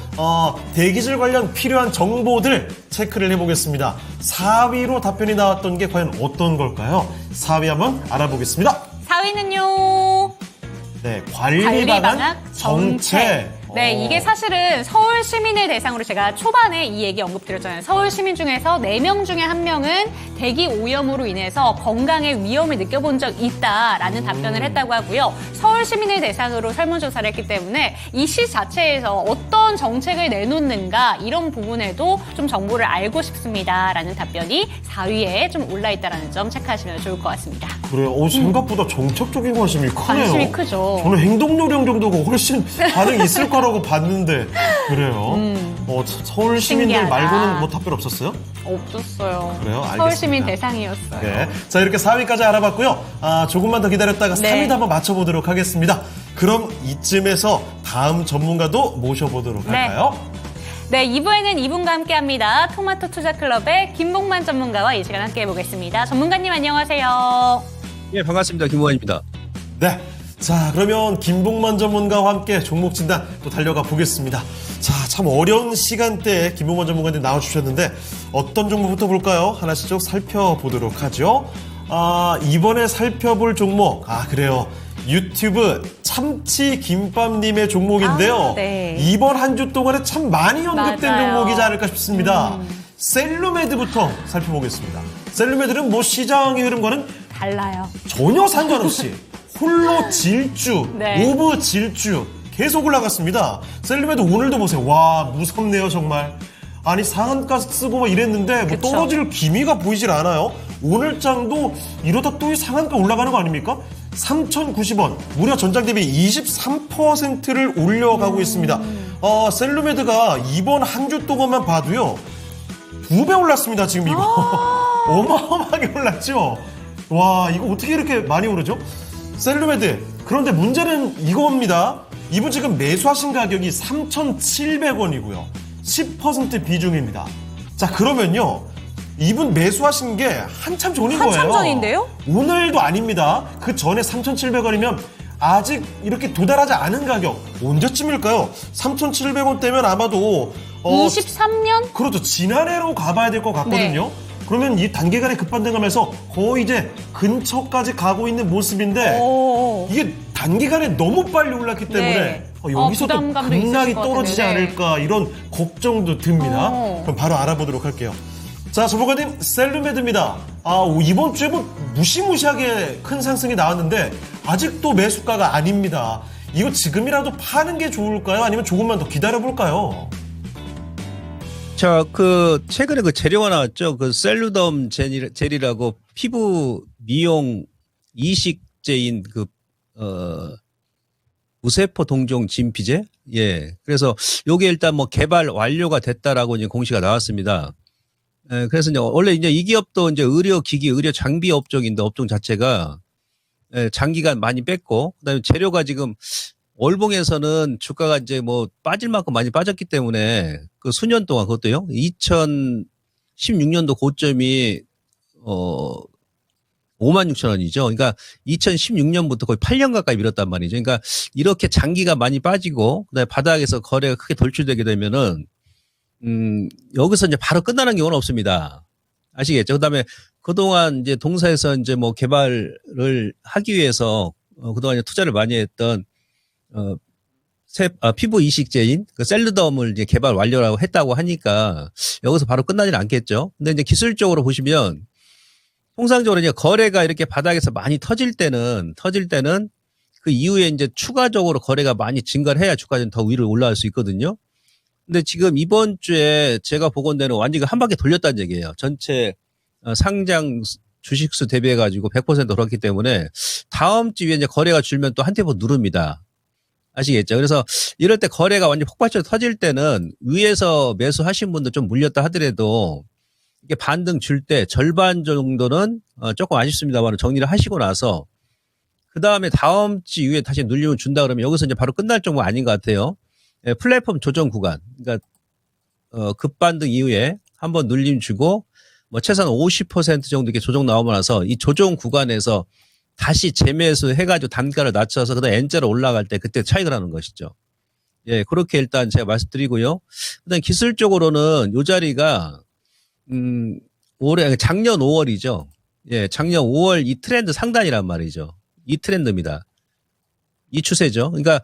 Speaker 1: 대기질 관련 필요한 정보들 체크를 해보겠습니다. 4위로 답변이 나왔던 게 과연 어떤 걸까요? 4위 한번 알아보겠습니다.
Speaker 2: 4위는요.
Speaker 1: 네, 관리방안 정책.
Speaker 2: 네, 이게 사실은 서울 시민을 대상으로 제가 초반에 이 얘기 언급드렸잖아요. 서울 시민 중에서 4명 중에 1명은 대기 오염으로 인해서 건강에 위험을 느껴본 적 있다라는 답변을 했다고 하고요. 서울 시민을 대상으로 설문조사를 했기 때문에 이 시 자체에서 어떤 정책을 내놓는가 이런 부분에도 좀 정보를 알고 싶습니다라는 답변이 4위에 좀 올라있다는 점 체크하시면 좋을 것 같습니다.
Speaker 1: 그래요. 생각보다 정책적인 관심이 크네요.
Speaker 2: 관심이 크죠.
Speaker 1: 저는 행동 요령 정도가 훨씬 반응이 있을 거라고 봤는데 그래요. 서울 시민들
Speaker 2: 신기하다.
Speaker 1: 말고는 뭐 답변 없었어요?
Speaker 2: 없었어요.
Speaker 1: 그래요? 알겠습니다.
Speaker 2: 서울 시민 대상이었어요.
Speaker 1: 네. 자, 이렇게 4위까지 알아봤고요. 조금만 더 기다렸다가
Speaker 2: 네.
Speaker 1: 3위도 한번 맞춰보도록 하겠습니다. 그럼 이쯤에서 다음 전문가도 모셔보도록
Speaker 2: 네.
Speaker 1: 할까요?
Speaker 2: 네, 2부에는 이분과 함께합니다. 토마토 투자클럽의 김봉만 전문가와 이 시간 함께 해보겠습니다. 전문가님 안녕하세요.
Speaker 5: 예, 반갑습니다. 김호환입니다.
Speaker 1: 네. 자, 그러면 김봉만 전문가와 함께 종목 진단 또 달려가 보겠습니다. 자, 참 어려운 시간대에 김봉만 전문가님 나와주셨는데 어떤 종목부터 볼까요? 하나씩 쭉 살펴보도록 하죠. 이번에 살펴볼 종목, 그래요. 유튜브 참치김밥님의 종목인데요.
Speaker 2: 네.
Speaker 1: 이번 한 주 동안에 참 많이 언급된
Speaker 2: 맞아요.
Speaker 1: 종목이지 않을까 싶습니다. 셀루메드부터 살펴보겠습니다. 셀루메드는 뭐 시장의 흐름과는
Speaker 2: 달라요.
Speaker 1: 전혀 상관없이 홀로 질주,
Speaker 2: 네.
Speaker 1: 오브 질주 계속 올라갔습니다. 셀루메드 오늘도 보세요. 와, 무섭네요, 정말. 아니, 상한가 쓰고 막 이랬는데 뭐
Speaker 2: 그쵸.
Speaker 1: 떨어질 기미가 보이질 않아요. 오늘 장도 이러다 또 이 상한가 올라가는 거 아닙니까? 3,090원, 무려 전장 대비 23%를 올려가고 있습니다. 셀루메드가 이번 한 주 동안만 봐도요, 2배 올랐습니다, 지금 이거. 어마어마하게 올랐죠? 와, 이거 어떻게 이렇게 많이 오르죠? 셀루메드, 그런데 문제는 이겁니다. 이분 지금 매수하신 가격이 3,700원이고요. 10% 비중입니다. 자, 그러면요. 이분 매수하신 게 한참 전인 거예요.
Speaker 2: 한참 전인데요?
Speaker 1: 오늘도 아닙니다. 그 전에 3,700원이면 아직 이렇게 도달하지 않은 가격. 언제쯤일까요? 3,700원대면 아마도
Speaker 2: 23년?
Speaker 1: 그렇죠. 지난해로 가봐야 될 것 같거든요.
Speaker 2: 네.
Speaker 1: 그러면 이 단기간에 급반등하면서 거의 이제 근처까지 가고 있는 모습인데
Speaker 2: 오.
Speaker 1: 이게 단기간에 너무 빨리 올랐기 때문에
Speaker 2: 네.
Speaker 1: 여기서도
Speaker 2: 부담감도
Speaker 1: 급락이
Speaker 2: 있으실 것
Speaker 1: 떨어지지
Speaker 2: 같은데.
Speaker 1: 않을까 이런 걱정도 듭니다. 그럼 바로 알아보도록 할게요. 자, 조보가님, 셀루메드입니다. 이번 주에 뭐 무시무시하게 큰 상승이 나왔는데 아직도 매수가가 아닙니다. 이거 지금이라도 파는 게 좋을까요? 아니면 조금만 더 기다려볼까요?
Speaker 5: 자, 최근에 재료가 나왔죠. 셀루덤 젤이라고 피부 미용 이식제인 무세포 동종 진피제? 예. 그래서 요게 일단 개발 완료가 됐다라고 이제 공시가 나왔습니다. 예, 그래서 원래 이 기업도 의료기기, 의료 장비 업종인데 업종 자체가 장기간 많이 뺐고, 그다음에 재료가 지금 월봉에서는 주가가 빠질 만큼 많이 빠졌기 때문에 수년 동안 그것도요. 2016년도 고점이 56,000원이죠. 그러니까 2016년부터 거의 8년 가까이 밀었단 말이죠. 그러니까 이렇게 장기가 많이 빠지고 그다음에 바닥에서 거래가 크게 돌출되게 되면은 여기서 바로 끝나는 경우는 없습니다. 아시겠죠? 그다음에 그동안 동사에서 개발을 하기 위해서 그동안 투자를 많이 했던 피부 이식제인 셀루덤을 개발 완료라고 했다고 하니까 여기서 바로 끝나지는 않겠죠. 근데 기술적으로 보시면 통상적으로 거래가 이렇게 바닥에서 많이 터질 때는 그 이후에 추가적으로 거래가 많이 증가를 해야 주가는 더 위로 올라갈 수 있거든요. 근데 지금 이번 주에 제가 보건대는 완전히 한 바퀴 돌렸다는 얘기예요. 전체 상장 주식수 대비해가지고 100% 돌았기 때문에 다음 주에 거래가 줄면 또 한 테이프 누릅니다. 아시겠죠? 그래서 이럴 때 거래가 완전 폭발적으로 터질 때는 위에서 매수하신 분들 좀 물렸다 하더라도 이게 반등 줄 때 절반 정도는 조금 아쉽습니다만 정리를 하시고 나서 그 다음에 다음 주 이후에 다시 눌리면 준다 그러면 여기서 바로 끝날 정도 아닌 것 같아요. 예, 플랫폼 조정 구간. 그러니까 급반등 이후에 한번 눌림 주고 최소한 50% 정도 이렇게 조정 나오고 나서 이 조정 구간에서 다시 재매수 해가지고 단가를 낮춰서 그다음 N자로 올라갈 때 그때 차익을 하는 것이죠. 예, 그렇게 일단 제가 말씀드리고요. 그다음 기술적으로는 이 자리가 작년 5월이죠. 예, 작년 5월 이 트렌드 상단이란 말이죠. 이 트렌드입니다. 이 추세죠. 그러니까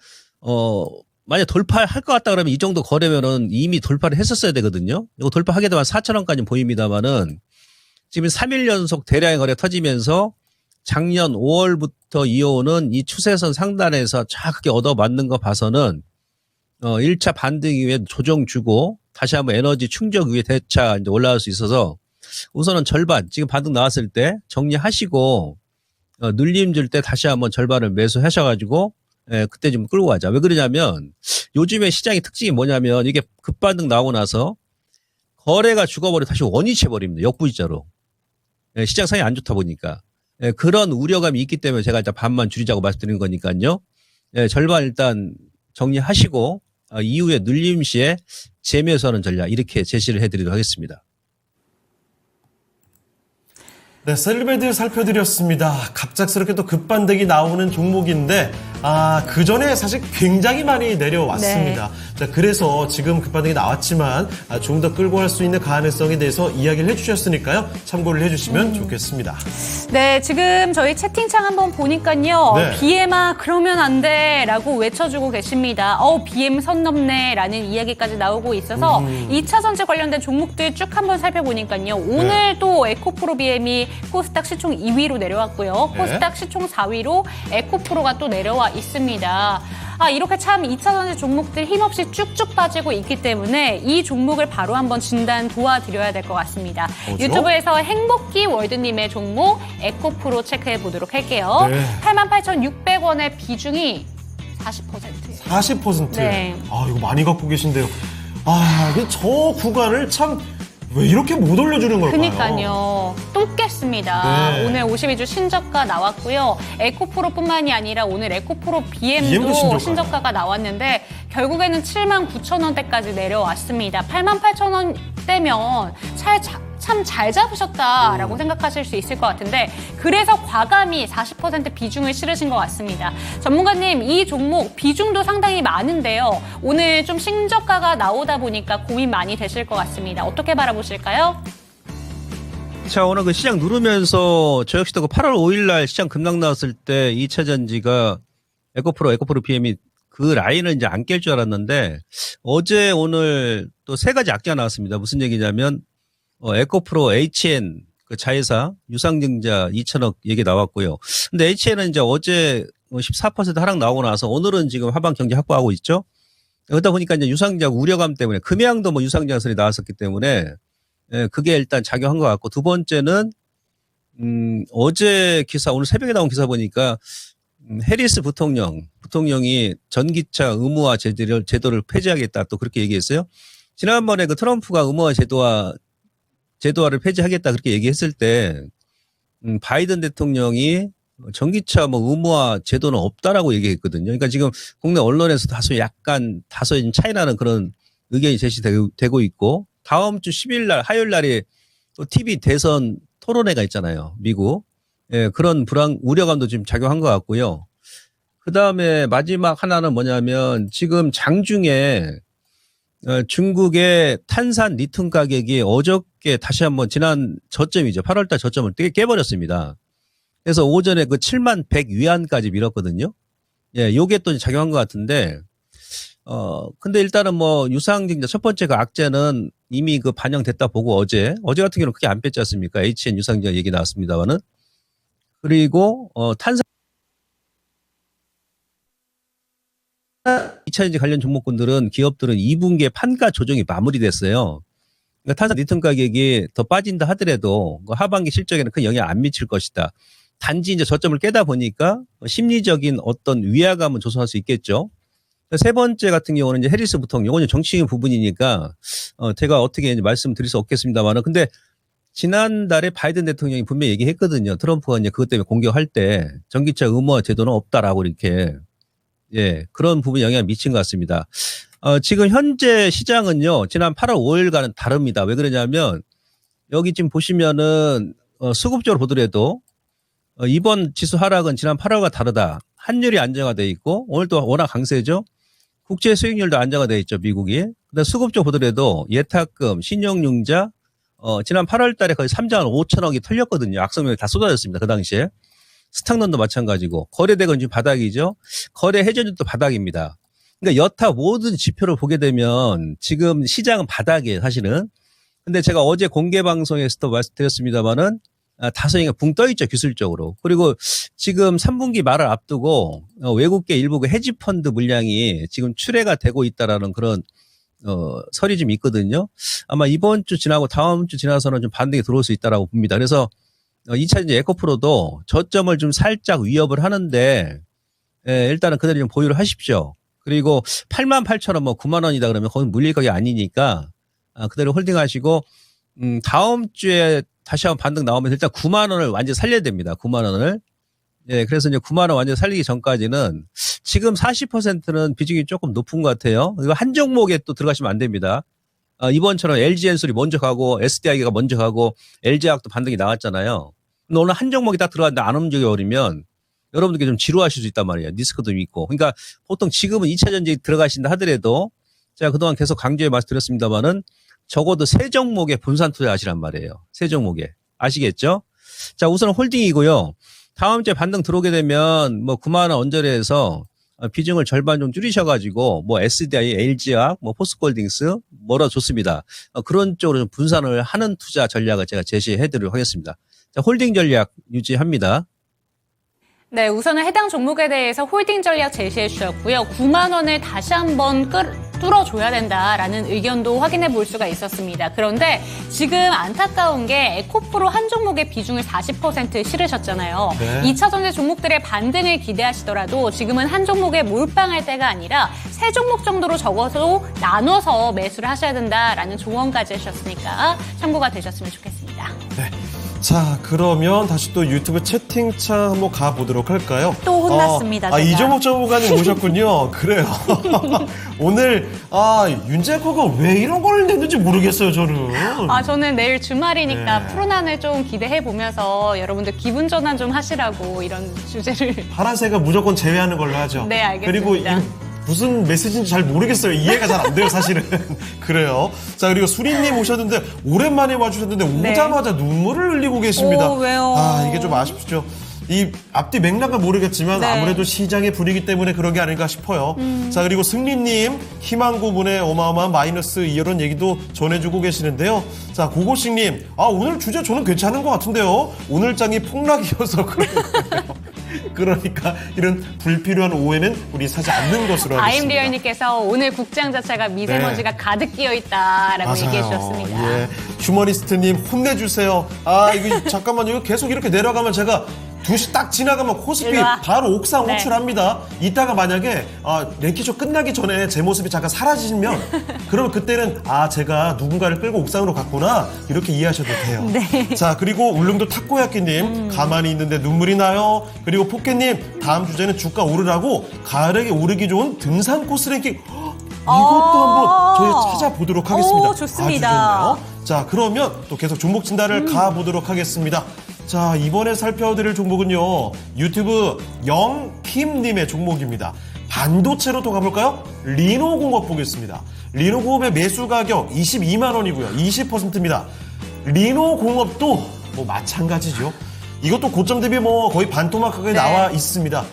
Speaker 5: 만약 돌파할 것 같다 그러면 이 정도 거래면은 이미 돌파를 했었어야 되거든요. 이거 돌파하게 되면 4,000원까지는 보입니다만은 지금 3일 연속 대량의 거래 터지면서 작년 5월부터 이어오는 이 추세선 상단에서 정확하게 얻어맞는 거 봐서는 1차 반등 이후에 조정 주고 다시 한번 에너지 충격 위에 대차 올라갈 수 있어서 우선은 절반 지금 반등 나왔을 때 정리하시고 눌림 줄 때 다시 한번 절반을 매수하셔가지고 그때 좀 끌고 가자. 왜 그러냐면 요즘에 시장의 특징이 뭐냐면 이게 급반등 나오고 나서 거래가 죽어버려 다시 원위치 해버립니다. 역부지자로. 시장 상황이 안 좋다 보니까. 그런 우려감이 있기 때문에 제가 일단 반만 줄이자고 말씀드린 거니까요. 절반 일단 정리하시고 이후에 눌림 시에 재매수하는 전략 이렇게 제시를 해드리도록 하겠습니다.
Speaker 1: 네, 셀루메드 살펴드렸습니다. 갑작스럽게 또 급반등이 나오는 종목인데, 그 전에 사실 굉장히 많이 내려왔습니다.
Speaker 2: 네.
Speaker 1: 자, 그래서 지금 급반등이 나왔지만, 좀 더 끌고 갈 수 있는 가능성에 대해서 이야기를 해주셨으니까요. 참고를 해주시면 좋겠습니다.
Speaker 2: 네, 지금 저희 채팅창 한번 보니까요.
Speaker 1: 네.
Speaker 2: BM아, 그러면 안 돼. 라고 외쳐주고 계십니다. BM 선 넘네. 라는 이야기까지 나오고 있어서 2차 전지 관련된 종목들 쭉 한번 살펴보니까요. 오늘 또 에코프로 BM이 코스닥 시총 2위로 내려왔고요.
Speaker 1: 네.
Speaker 2: 코스닥 시총 4위로 에코프로가 또 내려왔습니다. 들어와 있습니다. 이렇게 참 2차전지 종목들 힘없이 쭉쭉 빠지고 있기 때문에 이 종목을 바로 한번 진단 도와드려야 될 것 같습니다.
Speaker 1: 뭐죠?
Speaker 2: 유튜브에서 행복기 월드님의 종목 에코프로 체크해 보도록 할게요.
Speaker 1: 네.
Speaker 2: 88,600원의 비중이 40%예요.
Speaker 1: 40%.
Speaker 2: 네.
Speaker 1: 이거 많이 갖고 계신데요. 근데 저 구간을 참 왜 이렇게 못 올려주는 걸까요?
Speaker 2: 그러니까요. 또 깼습니다.
Speaker 1: 네.
Speaker 2: 오늘 52주 신저가 나왔고요. 에코프로뿐만이 아니라 오늘 에코프로
Speaker 1: BM도
Speaker 2: BM도
Speaker 1: 신저가요.
Speaker 2: 신저가가 나왔는데 결국에는 79,000원대까지 내려왔습니다. 88,000원대면 참 잘 잡으셨다라고 생각하실 수 있을 것 같은데 그래서 과감히 40% 비중을 실으신 것 같습니다. 전문가님, 이 종목 비중도 상당히 많은데요. 오늘 좀 신저가가 나오다 보니까 고민 많이 되실 것 같습니다. 어떻게 바라보실까요?
Speaker 5: 자, 오늘 그 시장 누르면서 저 역시도 그 8월 5일 날 시장 급락 나왔을 때 2차 전지가 에코프로 BM이 그 라인을 이제 안 깰 줄 알았는데 어제 오늘 또 세 가지 악재가 나왔습니다. 무슨 얘기냐면 에코프로 HN 그 자회사 유상증자 2천억 얘기 나왔고요. 근데 HN은 이제 어제 14% 하락 나오고 나서 오늘은 지금 하방 경제 확보하고 있죠. 그러다 보니까 이제 유상증자 우려감 때문에 금양도 뭐 유상증자 설이 나왔었기 때문에 그게 일단 작용한 것 같고 두 번째는 어제 기사 오늘 새벽에 나온 기사 보니까 해리스 부통령이 전기차 의무화 제도를 폐지하겠다 또 그렇게 얘기했어요. 지난번에 그 트럼프가 의무화 제도화를 폐지하겠다 그렇게 얘기했을 때 바이든 대통령이 전기차 뭐 의무화 제도는 없다라고 얘기했거든요. 그러니까 지금 국내 언론에서 다소 차이 나는 그런 의견이 제시되고 있고 다음 주 10일 날 화요일 날에 또 TV 대선 토론회가 있잖아요. 미국. 그런 우려감도 지금 작용한 것 같고요. 그다음에 마지막 하나는 뭐냐면 지금 장중에 중국의 탄산 리튬 가격이 어저께 다시 한번 지난 저점이죠. 8월달 저점을 깨버렸습니다. 그래서 오전에 그 71,100위안까지 밀었거든요. 요게 또 작용한 것 같은데, 근데 일단은 뭐 유상증자 첫 번째 그 악재는 이미 그 반영됐다 보고 어제 같은 경우는 크게 안 뺐지 않습니까? HN 유상증자 얘기 나왔습니다만은. 그리고, 탄산 2차전지 관련 종목군들은 기업들은 2분기에 판가 조정이 마무리됐어요. 그러니까 탄산 리튬 가격이 더 빠진다 하더라도 하반기 실적에는 큰 영향 안 미칠 것이다. 단지 이제 저점을 깨다 보니까 심리적인 어떤 위화감은 조성할 수 있겠죠. 세 번째 같은 경우는 이제 해리스 부통령, 이건 정치적인 부분이니까 제가 어떻게 이제 말씀드릴 수 없겠습니다만은 근데 지난달에 바이든 대통령이 분명히 얘기했거든요. 트럼프가 이제 그것 때문에 공격할 때 전기차 의무화 제도는 없다라고 이렇게 그런 부분이 영향을 미친 것 같습니다. 지금 현재 시장은요, 지난 8월 5일과는 다릅니다. 왜 그러냐면, 여기 지금 보시면은, 수급적으로 보더라도, 이번 지수 하락은 지난 8월과 다르다. 환율이 안정화되어 있고, 오늘 또 워낙 강세죠. 국제 수익률도 안정화되어 있죠, 미국이. 그다음 수급적으로 보더라도, 예탁금, 신용융자, 지난 8월 달에 거의 3조 5천억이 털렸거든요. 악성명이 다 쏟아졌습니다, 그 당시에. 스탁론도 마찬가지고 거래대금 지금 바닥이죠. 거래 회전율도 바닥입니다. 그러니까 여타 모든 지표를 보게 되면 지금 시장은 바닥이에요, 사실은. 근데 제가 어제 공개 방송에서도 말씀드렸습니다만은 다소 붕 떠 있죠, 기술적으로. 그리고 지금 3분기 말을 앞두고 외국계 일부 그 헤지 펀드 물량이 지금 출회가 되고 있다라는 그런 설이 좀 있거든요. 아마 이번 주 지나고 다음 주 지나서는 좀 반등이 들어올 수 있다라고 봅니다. 그래서 2차 이제 에코프로도 저점을 좀 살짝 위협을 하는데, 일단은 그대로 좀 보유를 하십시오. 그리고 88,000원 뭐 9만 원이다 그러면 거기 물릴 가격이 아니니까, 그대로 홀딩 하시고, 다음 주에 다시 한번 반등 나오면 일단 9만 원을 완전히 살려야 됩니다. 9만 원을. 그래서 이제 9만 원 완전히 살리기 전까지는 지금 40%는 비중이 조금 높은 것 같아요. 이거 한 종목에 또 들어가시면 안 됩니다. 이번처럼 LG엔솔이 먼저 가고, SDI가 먼저 가고, LG화학도 반등이 나왔잖아요. 근데 오늘 한 종목이 딱 들어갔는데 안 움직여버리면 여러분들께 좀 지루하실 수 있단 말이에요. 리스크도 있고. 그러니까 보통 지금은 2차 전지에 들어가신다 하더라도 제가 그동안 계속 강조해 말씀드렸습니다만은 적어도 세 종목에 분산 투자하시란 말이에요. 세 종목에. 아시겠죠? 자, 우선 홀딩이고요. 다음 주에 반등 들어오게 되면 뭐 9만 원 언저리에서 비중을 절반 좀 줄이셔가지고 뭐 SDI, LG화학, 뭐 포스코홀딩스 뭐라 좋습니다. 그런 쪽으로 좀 분산을 하는 투자 전략을 제가 제시해드리도록 하겠습니다. 자, 홀딩 전략 유지합니다.
Speaker 2: 네, 우선은 해당 종목에 대해서 홀딩 전략 제시해 주셨고요. 9만 원을 다시 한번 뚫어줘야 된다라는 의견도 확인해 볼 수가 있었습니다. 그런데 지금 안타까운 게 에코프로 한 종목의 비중을 40% 실으셨잖아요.
Speaker 1: 네.
Speaker 2: 2차전지 종목들의 반등을 기대하시더라도 지금은 한 종목에 몰빵할 때가 아니라 세 종목 정도로 적어서 나눠서 매수를 하셔야 된다라는 조언까지 하셨으니까 참고가 되셨으면 좋겠습니다.
Speaker 1: 네. 자, 그러면 다시 또 유튜브 채팅창 한번 가보도록 할까요?
Speaker 2: 또 혼났습니다, 제가.
Speaker 1: 이종목 전문가님 오셨군요. 그래요. 오늘, 윤재코가 왜 이런 걸 냈는지 모르겠어요, 저는.
Speaker 2: 저는 내일 주말이니까
Speaker 1: 네.
Speaker 2: 푸른하늘 좀 기대해 보면서 여러분들 기분 전환 좀 하시라고 이런 주제를.
Speaker 1: 파란색은 무조건 제외하는 걸로 하죠.
Speaker 2: 네, 알겠습니다.
Speaker 1: 그리고 무슨 메시지인지 잘 모르겠어요. 이해가 잘 안 돼요, 사실은. 그래요. 자, 그리고 수리님 오셨는데, 오랜만에 와주셨는데,
Speaker 2: 네.
Speaker 1: 오자마자 눈물을 흘리고 계십니다.
Speaker 2: 왜요?
Speaker 1: 이게 좀 아쉽죠. 이 앞뒤 맥락은 모르겠지만,
Speaker 2: 네.
Speaker 1: 아무래도 시장의 분위기 때문에 그런 게 아닐까 싶어요. 자, 그리고 승리님, 희망 고문의 어마어마한 마이너스 이런 얘기도 전해주고 계시는데요. 자, 고고식님, 오늘 주제 저는 괜찮은 것 같은데요. 오늘 장이 폭락이어서 그런 거예요. 그러니까 이런 불필요한 오해는 우리 사지 않는 것으로 하겠습니다.
Speaker 2: 아임리얼님께서 오늘 국장 자체가 미세먼지가 가득 끼어 있다라고
Speaker 1: 맞아요.
Speaker 2: 얘기해 주셨습니다.
Speaker 1: 예. 휴머니스트님 혼내주세요. 이거 잠깐만요. 이거 계속 이렇게 내려가면 제가 2시 딱 지나가면 코스피
Speaker 2: 일로 와.
Speaker 1: 바로 옥상
Speaker 2: 네.
Speaker 1: 호출합니다. 이따가 만약에 랭키쇼 끝나기 전에 제 모습이 잠깐 사라지면 그러면 그때는 제가 누군가를 끌고 옥상으로 갔구나 이렇게 이해하셔도 돼요.
Speaker 2: 네.
Speaker 1: 자, 그리고 울릉도 타코야끼님 가만히 있는데 눈물이 나요. 그리고 포켓님 다음 주제는 주가 오르라고 가을에 오르기 좋은 등산 코스 랭킹 이것도 한번 저희 찾아보도록 하겠습니다.
Speaker 2: 좋습니다.
Speaker 1: 아주 좋네요. 자, 그러면 또 계속 종목 진단을 가보도록 하겠습니다. 자, 이번에 살펴드릴 종목은요. 유튜브 영킴님의 종목입니다. 반도체로 또 가볼까요? 리노공업 보겠습니다. 리노공업의 매수 가격 22만 원이고요. 20%입니다. 리노공업도 마찬가지죠. 이것도 고점 대비 거의 반토막 가격에 나와 있습니다.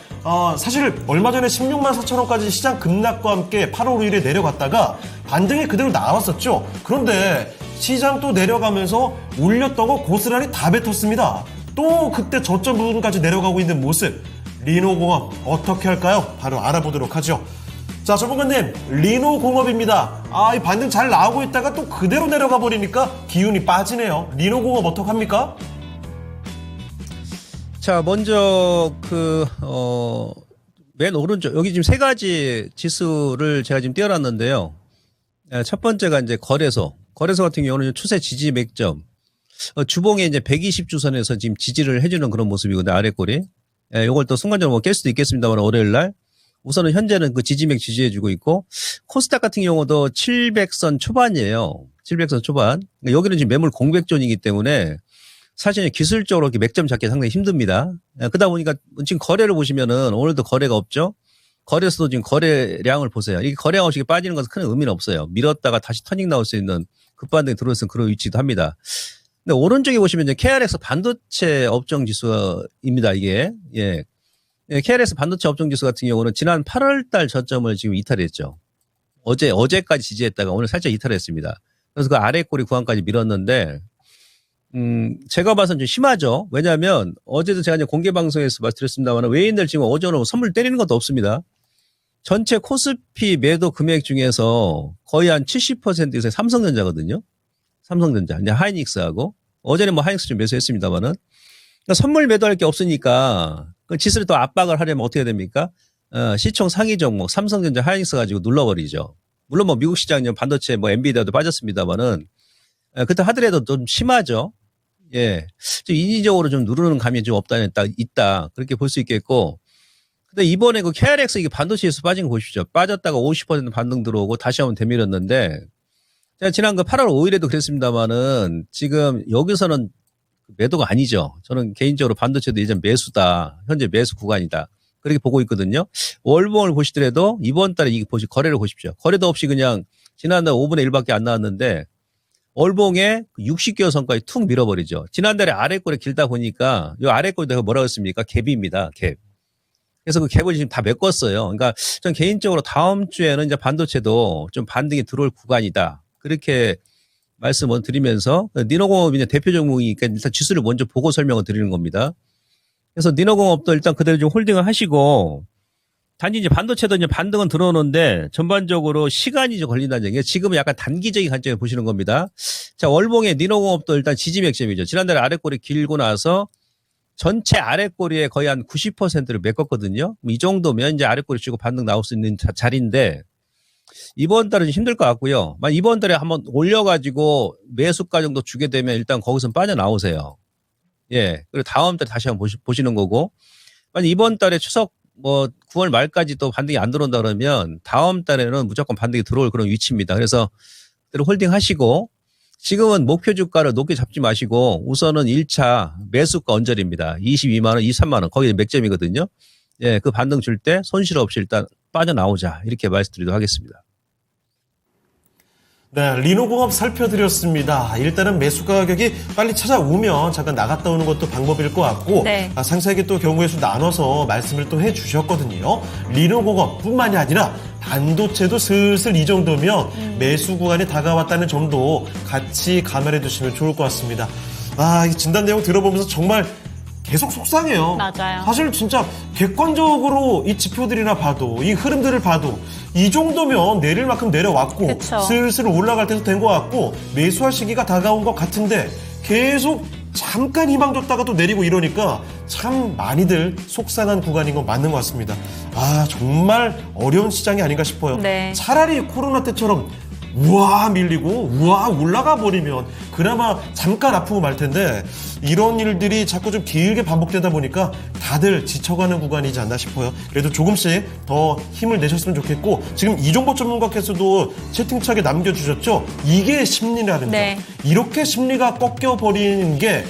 Speaker 1: 사실 얼마 전에 16만 4천 원까지 시장 급락과 함께 8월 5일에 내려갔다가 반등이 그대로 나왔었죠. 그런데 시장 또 내려가면서 올렸던 거 고스란히 다 뱉었습니다. 또 그때 저점 부분까지 내려가고 있는 모습. 리노공업 어떻게 할까요? 바로 알아보도록 하죠. 자, 전문가님, 리노공업입니다. 이 반등 잘 나오고 있다가 또 그대로 내려가 버리니까 기운이 빠지네요. 리노공업 어떡합니까?
Speaker 5: 자, 먼저 맨 오른쪽 여기 지금 세 가지 지수를 제가 지금 띄워놨는데요. 첫 번째가 이제 거래소 같은 경우는 추세 지지 맥점. 주봉에 이제 120주선에서 지금 지지를 해주는 그런 모습이거든요. 아래꼬리. 요걸 또 순간적으로 깰 수도 있겠습니다만 월요일 날. 우선은 현재는 그 지지맥 지지해주고 있고 코스닥 같은 경우도 700선 초반이에요. 700선 초반. 그러니까 여기는 지금 매물 공백존이기 때문에 사실 기술적으로 이렇게 맥점 잡기 상당히 힘듭니다. 그러다 보니까 지금 거래를 보시면은 오늘도 거래가 없죠. 거래소도 지금 거래량을 보세요. 이 거래량 없이 빠지는 것은 큰 의미는 없어요. 밀었다가 다시 터닝 나올 수 있는 급반등이 들어올 수 있는 그런 위치도 합니다. 근데 오른쪽에 보시면 이제 KRX 반도체 업종 지수입니다. 이게 KRX 반도체 업종 지수 같은 경우는 지난 8월달 저점을 지금 이탈했죠. 어제까지 지지했다가 오늘 살짝 이탈했습니다. 그래서 그 아래 꼬리 구간까지 밀었는데 제가 봐서는 좀 심하죠. 왜냐하면 어제도 제가 이제 공개 방송에서 말씀드렸습니다만 외인들 지금 어제는 선물 때리는 것도 없습니다. 전체 코스피 매도 금액 중에서 거의 한 70% 이상 삼성전자거든요. 삼성전자, 이제 하이닉스하고 어제는 하이닉스 좀 매수했습니다만은 그러니까 선물 매도할 게 없으니까 그 지수를 또 압박을 하려면 어떻게 됩니까? 시총 상위 종목 삼성전자, 하이닉스 가지고 눌러버리죠. 물론 미국 시장 반도체 엔비디아도 빠졌습니다만은 그때 하더라도 좀 심하죠. 예, 좀 인위적으로 좀 누르는 감이 좀 있다 그렇게 볼 수 있겠고. 근데 이번에 그 KRX 이게 반도체에서 빠진 거 보십시오. 빠졌다가 50% 반등 들어오고 다시 한번 되밀었는데 제가 지난 8월 5일에도 그랬습니다만은 지금 여기서는 매도가 아니죠. 저는 개인적으로 반도체도 이제 매수다. 현재 매수 구간이다. 그렇게 보고 있거든요. 월봉을 보시더라도 이번 달에 거래를 보십시오. 거래도 없이 그냥 지난달 5분의 1밖에 안 나왔는데 월봉에 60개월 선까지 툭 밀어버리죠. 지난달에 아래꼬리 길다 보니까 이 아래꼬리가 뭐라고 했습니까? 갭입니다. 갭. 그래서 그 갭을 지금 다 메꿨어요. 그러니까 전 개인적으로 다음 주에는 이제 반도체도 좀 반등이 들어올 구간이다. 그렇게 말씀을 드리면서 니노공업이 대표 종목이니까 일단 지수를 먼저 보고 설명을 드리는 겁니다. 그래서 니노공업도 일단 그대로 좀 홀딩을 하시고 단지 이제 반도체도 이제 반등은 들어오는데 전반적으로 시간이 좀 걸린다는 얘기예요. 지금은 약간 단기적인 관점에 보시는 겁니다. 자, 월봉의 니노공업도 일단 지지 맥점이죠. 지난달에 아랫꼬리 길고 나서 전체 아랫꼬리에 거의 한 90%를 메꿨거든요. 이 정도면 이제 아랫꼬리 치고 반등 나올 수 있는 자리인데 이번 달은 좀 힘들 것 같고요. 만약 이번 달에 한번 올려가지고 매수가 정도 주게 되면 일단 거기서 빠져나오세요. 예. 그리고 다음 달에 다시 한번 보시는 거고 만약 이번 달에 추석 9월 말까지 또 반등이 안 들어온다 그러면 다음 달에는 무조건 반등이 들어올 그런 위치입니다. 그래서 그대로 홀딩 하시고 지금은 목표 주가를 높게 잡지 마시고 우선은 1차 매수가 언저리입니다. 22만 원, 23만 원 거기 맥점이거든요. 예, 그 반등 줄 때 손실 없이 일단 빠져나오자 이렇게 말씀드리도록 하겠습니다.
Speaker 1: 네, 리노공업 살펴드렸습니다. 일단은 매수 가격이 빨리 찾아오면 잠깐 나갔다 오는 것도 방법일 것 같고
Speaker 2: 네.
Speaker 1: 상세하게 또 경우의 수 나눠서 말씀을 또 해주셨거든요. 리노공업뿐만이 아니라 반도체도 슬슬 이 정도면 매수 구간이 다가왔다는 점도 같이 감안해 두시면 좋을 것 같습니다. 이 진단 내용 들어보면서 정말 계속 속상해요.
Speaker 2: 맞아요.
Speaker 1: 사실 진짜 객관적으로 이 지표들이나 봐도 이 흐름들을 봐도 이 정도면 내릴 만큼 내려왔고
Speaker 2: 그쵸.
Speaker 1: 슬슬 올라갈 때도 된 것 같고 매수할 시기가 다가온 것 같은데 계속 잠깐 희망 줬다가 또 내리고 이러니까 참 많이들 속상한 구간인 건 맞는 것 같습니다. 정말 어려운 시장이 아닌가 싶어요.
Speaker 2: 네.
Speaker 1: 차라리 코로나 때처럼 우와 밀리고 우와 올라가 버리면 그나마 잠깐 아프고 말 텐데 이런 일들이 자꾸 좀 길게 반복되다 보니까 다들 지쳐가는 구간이지 않나 싶어요. 그래도 조금씩 더 힘을 내셨으면 좋겠고 지금 이종보 전문가께서도 채팅창에 남겨주셨죠. 이게 심리라는
Speaker 2: 네.
Speaker 1: 점. 이렇게 심리가 꺾여버리는 게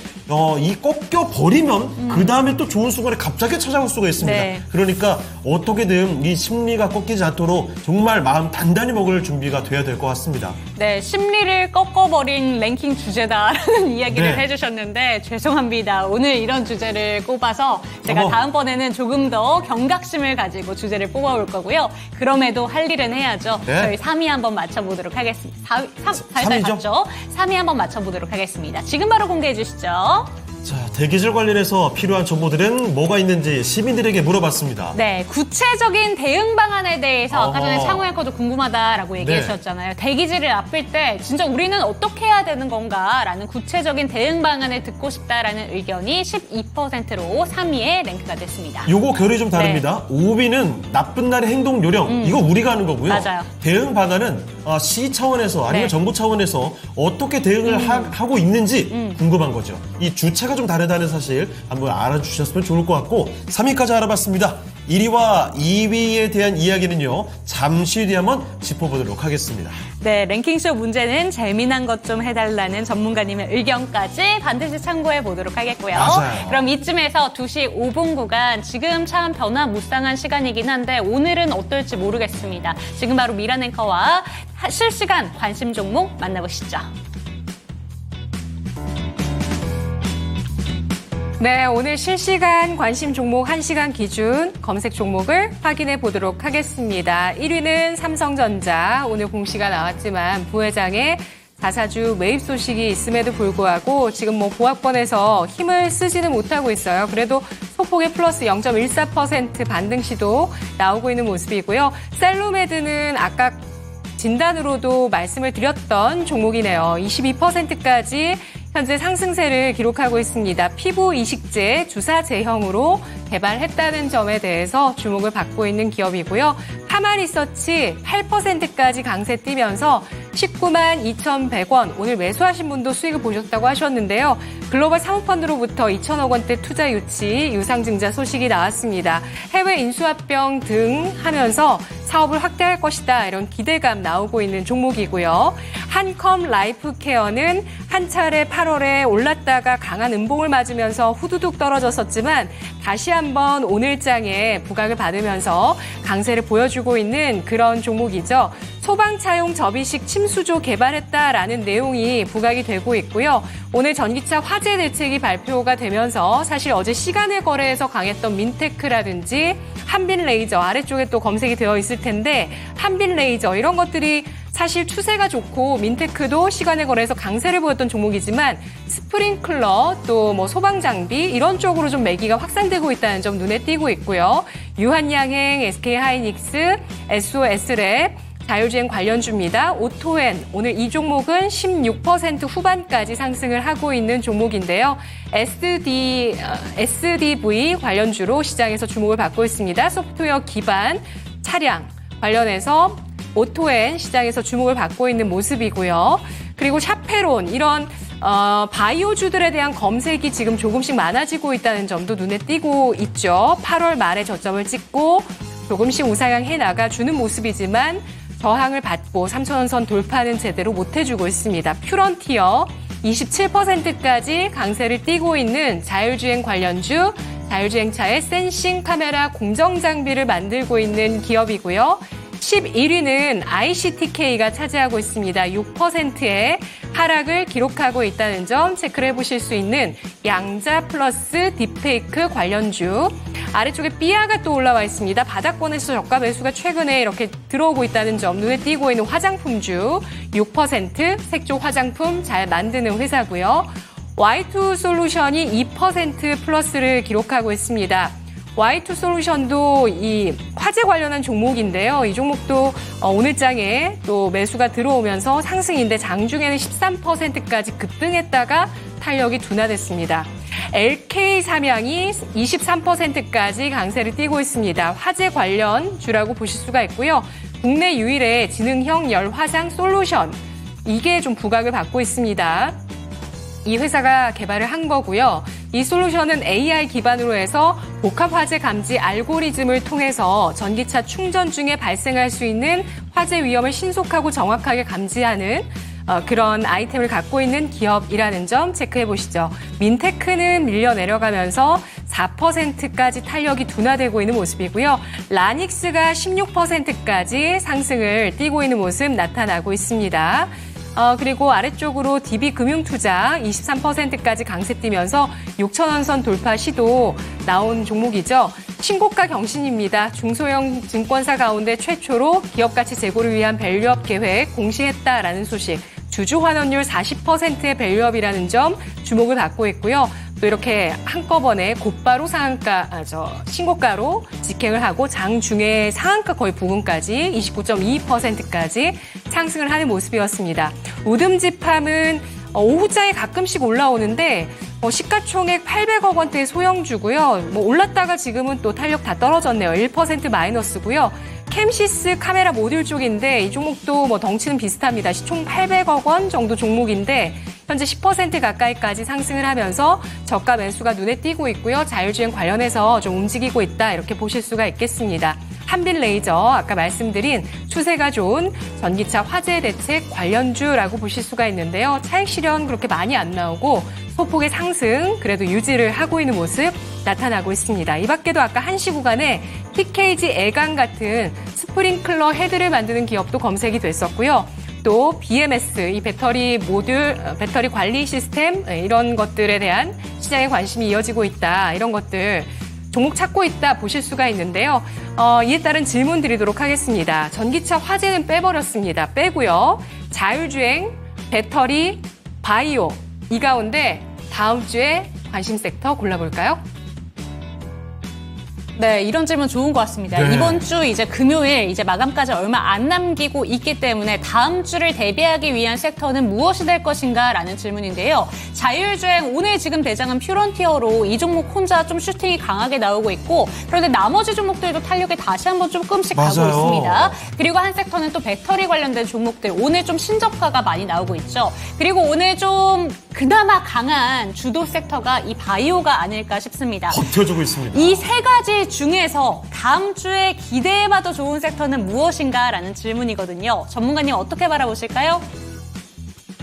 Speaker 1: 이 꺾여버리면 그 다음에 또 좋은 순간에 갑자기 찾아올 수가 있습니다.
Speaker 2: 네.
Speaker 1: 그러니까 어떻게든 이 심리가 꺾이지 않도록 정말 마음 단단히 먹을 준비가 돼야 될 것 같습니다.
Speaker 2: 네, 심리를 꺾어버린 랭킹 주제다라는 이야기를
Speaker 1: 네.
Speaker 2: 해주셨는데 죄송합니다. 오늘 이런 주제를 꼽아서 제가
Speaker 1: 어머.
Speaker 2: 다음번에는 조금 더 경각심을 가지고 주제를 뽑아올 거고요. 그럼에도 할 일은 해야죠.
Speaker 1: 네.
Speaker 2: 저희 3위 한번 맞춰보도록 하겠습니다.
Speaker 1: 3위 죠?
Speaker 2: 맞죠? 3위 한번 맞춰보도록 하겠습니다. 지금 바로 공개해 주시죠.
Speaker 1: 자, 대기질 관련해서 필요한 정보들은 뭐가 있는지 시민들에게 물어봤습니다.
Speaker 2: 네, 구체적인 대응 방안에 대해서 아까 전에
Speaker 1: 어허.
Speaker 2: 창호 앵커도 궁금하다라고 얘기해
Speaker 1: 네.
Speaker 2: 주셨잖아요. 대기질을 앞필 때 진짜 우리는 어떻게 해야 되는 건가라는 구체적인 대응 방안을 듣고 싶다라는 의견이 12%로 3위에 랭크가 됐습니다.
Speaker 1: 요거 결이 좀 다릅니다. 5위는 나쁜 날의 행동 요령. 이거 우리가 하는 거고요.
Speaker 2: 맞아요.
Speaker 1: 대응 방안은 시 차원에서 아니면
Speaker 2: 네.
Speaker 1: 정부 차원에서 어떻게 대응을 하고 있는지 궁금한 거죠. 이 주체가 좀 다르다는 사실 한번 알아주셨으면 좋을 것 같고 3위까지 알아봤습니다. 1위와 2위에 대한 이야기는요. 잠시 뒤에 한번 짚어보도록 하겠습니다.
Speaker 2: 네, 랭킹쇼 문제는 재미난 것 좀 해달라는 전문가님의 의견까지 반드시 참고해 보도록 하겠고요.
Speaker 1: 맞아요.
Speaker 2: 그럼 이쯤에서 2시 5분 구간 지금 참 변화무쌍한 시간이긴 한데 오늘은 어떨지 모르겠습니다. 지금 바로 미란 앵커와 실시간 관심 종목 만나보시죠.
Speaker 4: 네, 오늘 실시간 관심 종목 1시간 기준 검색 종목을 확인해 보도록 하겠습니다. 1위는 삼성전자. 오늘 공시가 나왔지만 부회장의 자사주 매입 소식이 있음에도 불구하고 지금 보합권에서 힘을 쓰지는 못하고 있어요. 그래도 소폭의 플러스 0.14% 반등 시도 나오고 있는 모습이고요. 셀로메드는 아까 진단으로도 말씀을 드렸던 종목이네요. 22%까지 현재 상승세를 기록하고 있습니다. 피부 이식제 주사 제형으로 개발했다는 점에 대해서 주목을 받고 있는 기업이고요. 파마리서치 8%까지 강세 뛰면서 19만 2,100원. 오늘 매수하신 분도 수익을 보셨다고 하셨는데요. 글로벌 사모펀드로부터 2천억 원대 투자 유치 유상증자 소식이 나왔습니다. 해외 인수합병 등 하면서 사업을 확대할 것이다. 이런 기대감 나오고 있는 종목이고요. 한컴 라이프케어는 한 차례 8월에 올랐다가 강한 음봉을 맞으면서 후두둑 떨어졌었지만 다시 한번 오늘장에 부각을 받으면서 강세를 보여주고 있는 그런 종목이죠. 소방차용 접이식 침수조 개발했다라는 내용이 부각이 되고 있고요. 오늘 전기차 화재 대책이 발표가 되면서 사실 어제 시간의 거래에서 강했던 민테크라든지 한빛레이저 아래쪽에 또 검색이 되어 있을 텐데 한빛레이저 이런 것들이 사실 추세가 좋고 민테크도 시간의 거래에서 강세를 보였던 종목이지만 스프링클러 또 뭐 소방장비 이런 쪽으로 좀 매기가 확산되고 있다는 점 눈에 띄고 있고요. 유한양행, SK하이닉스, SOS랩 자율주행 관련주입니다. 오토엔 오늘 이 종목은 16% 후반까지 상승을 하고 있는 종목인데요. SDV 관련주로 시장에서 주목을 받고 있습니다. 소프트웨어 기반 차량 관련해서 오토엔 시장에서 주목을 받고 있는 모습이고요. 그리고 샤페론 이런 바이오주들에 대한 검색이 지금 조금씩 많아지고 있다는 점도 눈에 띄고 있죠. 8월 말에 저점을 찍고 조금씩 우상향해 나가주는 모습이지만 저항을 받고 3,000원선 돌파는 제대로 못해주고 있습니다. 퓨런티어 27%까지 강세를 띠고 있는 자율주행 관련주, 자율주행차의 센싱 카메라 공정 장비를 만들고 있는 기업이고요. 11위는 ICTK가 차지하고 있습니다. 6%의 하락을 기록하고 있다는 점 체크를 해보실 수 있는 양자 플러스 딥페이크 관련주. 아래쪽에 삐아가 또 올라와 있습니다. 바닥권에서 저가 매수가 최근에 이렇게 들어오고 있다는 점 눈에 띄고 있는 화장품주 6% 색조 화장품 잘 만드는 회사고요. Y2 솔루션이 2% 플러스를 기록하고 있습니다. Y2 솔루션도 이 화재 관련한 종목인데요. 이 종목도 오늘장에 또 매수가 들어오면서 상승인데 장중에는 13%까지 급등했다가 탄력이 둔화됐습니다. LK 삼양이 23%까지 강세를 띠고 있습니다. 화재 관련 주라고 보실 수가 있고요. 국내 유일의 지능형 열화상 솔루션 이게 좀 부각을 받고 있습니다. 이 회사가 개발을 한 거고요. 이 솔루션은 AI 기반으로 해서 복합 화재 감지 알고리즘을 통해서 전기차 충전 중에 발생할 수 있는 화재 위험을 신속하고 정확하게 감지하는 그런 아이템을 갖고 있는 기업이라는 점 체크해 보시죠. 민테크는 밀려 내려가면서 4%까지 탄력이 둔화되고 있는 모습이고요. 라닉스가 16%까지 상승을 띠고 있는 모습 나타나고 있습니다. 그리고 아래쪽으로 DB금융투자 23%까지 강세 띄면서 6,000원선 돌파 시도 나온 종목이죠. 신고가 경신입니다. 중소형 증권사 가운데 최초로 기업가치 제고를 위한 밸류업 계획 공시했다라는 소식. 주주 환원율 40%의 밸류업이라는 점 주목을 받고 있고요. 또 이렇게 한꺼번에 곧바로 신고가로 직행을 하고 장중에 상한가 거의 부근까지 29.22%까지 상승을 하는 모습이었습니다. 우듬지팜은 오후장에 가끔씩 올라오는데 시가총액 800억 원대의 소형주고요. 올랐다가 지금은 또 탄력 다 떨어졌네요. 1% 마이너스고요. 캠시스 카메라 모듈 쪽인데 이 종목도 덩치는 비슷합니다. 시총 800억 원 정도 종목인데 현재 10% 가까이까지 상승을 하면서 저가 매수가 눈에 띄고 있고요. 자율주행 관련해서 좀 움직이고 있다 이렇게 보실 수가 있겠습니다. 한빛레이저 아까 말씀드린 추세가 좋은 전기차 화재 대책 관련주라고 보실 수가 있는데요. 차익 실현 그렇게 많이 안 나오고 소폭의 상승 그래도 유지를 하고 있는 모습 나타나고 있습니다. 이 밖에도 아까 한시 구간에 TKG 애강 같은 스프링클러 헤드를 만드는 기업도 검색이 됐었고요. 또 BMS, 이 배터리 모듈, 배터리 관리 시스템 이런 것들에 대한 시장의 관심이 이어지고 있다. 이런 것들 종목 찾고 있다 보실 수가 있는데요. 이에 따른 질문 드리도록 하겠습니다. 전기차 화재는 빼버렸습니다. 빼고요. 자율주행, 배터리, 바이오 이 가운데 다음 주에 관심 섹터 골라볼까요?
Speaker 2: 네, 이런 질문 좋은 것 같습니다.
Speaker 1: 네.
Speaker 2: 이번 주 이제 금요일 이제 마감까지 얼마 안 남기고 있기 때문에 다음 주를 대비하기 위한 섹터는 무엇이 될 것인가라는 질문인데요. 자율주행 오늘 지금 대장은 퓨런티어로 이 종목 혼자 좀 슈팅이 강하게 나오고 있고 그런데 나머지 종목들도 탄력이 다시 한번 조금씩 가고
Speaker 1: 맞아요.
Speaker 2: 있습니다. 그리고 한 섹터는 또 배터리 관련된 종목들 오늘 좀 신저가가 많이 나오고 있죠. 그리고 오늘 좀 그나마 강한 주도 섹터가 이 바이오가 아닐까 싶습니다.
Speaker 1: 버텨주고 있습니다.
Speaker 2: 이 세 가지 중에서 다음 주에 기대해봐도 좋은 섹터는 무엇인가라는 질문이거든요. 전문가님 어떻게 바라보실까요?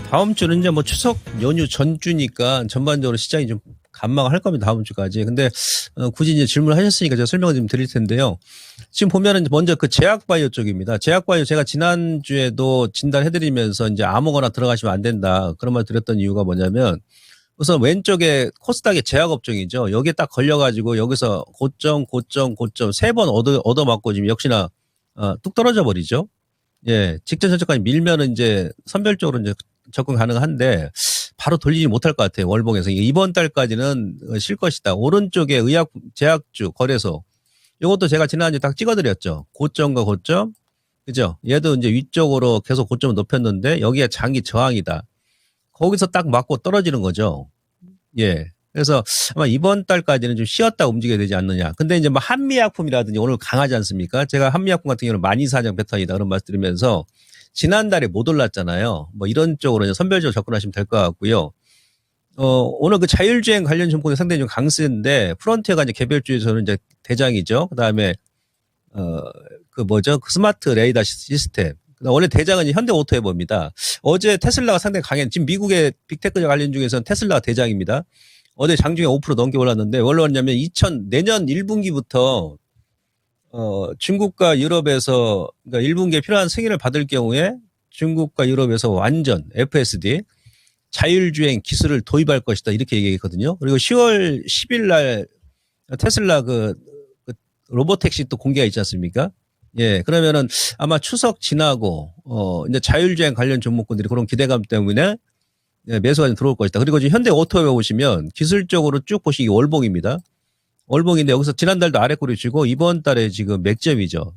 Speaker 5: 다음 주는 이제 추석 연휴 전주니까 전반적으로 시장이 좀 감망할 겁니다. 다음 주까지. 근데 굳이 이제 질문하셨으니까 제가 설명을 좀 드릴 텐데요. 지금 보면은 먼저 그 제약바이오 쪽입니다. 제약바이오 제가 지난주에도 진단해드리면서 이제 아무거나 들어가시면 안 된다. 그런 말 드렸던 이유가 뭐냐면 우선 왼쪽에 코스닥의 제약업종이죠. 여기에 딱 걸려가지고 여기서 고점 3번 얻어맞고 지금 역시나 뚝 떨어져 버리죠. 예, 직전 전적까지 밀면은 이제 선별적으로 이제 접근 가능한데 바로 돌리지 못할 것 같아요. 월봉에서 이번 달까지는 쉴 것이다. 오른쪽에 의약 제약주 거래소 이것도 제가 지난주에 딱 찍어드렸죠. 고점과 고점, 그죠? 얘도 이제 위쪽으로 계속 고점을 높였는데 여기에 장기 저항이다. 거기서 딱 맞고 떨어지는 거죠. 예. 그래서 아마 이번 달까지는 좀 쉬었다 움직여야 되지 않느냐. 근데 이제 뭐 한미약품이라든지 오늘 강하지 않습니까? 제가 한미약품 같은 경우는 12,400 패턴이다. 그런 말씀 드리면서 지난달에 못 올랐잖아요. 뭐 이런 쪽으로 이제 선별적으로 접근하시면 될 것 같고요. 오늘 그 자율주행 관련 종목이 상당히 좀 강세인데 프론티어가 이제 개별주에서는 이제 대장이죠. 그 다음에 그 스마트 레이더 시스템. 원래 대장은 이제 현대오토웨버입니다. 어제 테슬라가 상당히 강했는데 지금 미국의 빅테크 관련 중에서는 테슬라가 대장입니다. 어제 장중에 5% 넘게 올랐는데 원래 뭐냐면 내년 1분기부터 중국과 유럽에서 그러니까 1분기에 필요한 승인을 받을 경우에 중국과 유럽에서 완전 FSD 자율주행 기술을 도입할 것이다 이렇게 얘기했거든요. 그리고 10월 10일 날 테슬라 그 로보택시 또 공개가 있지 않습니까? 예, 그러면은 아마 추석 지나고 이제 자율주행 관련 종목군들이 그런 기대감 때문에 매수가 좀 들어올 것이다. 그리고 지금 현대 오토웨어 보시면 기술적으로 쭉 보시기 월봉입니다. 월봉인데 여기서 지난달도 아래 꼬리 쥐고 이번 달에 지금 맥점이죠.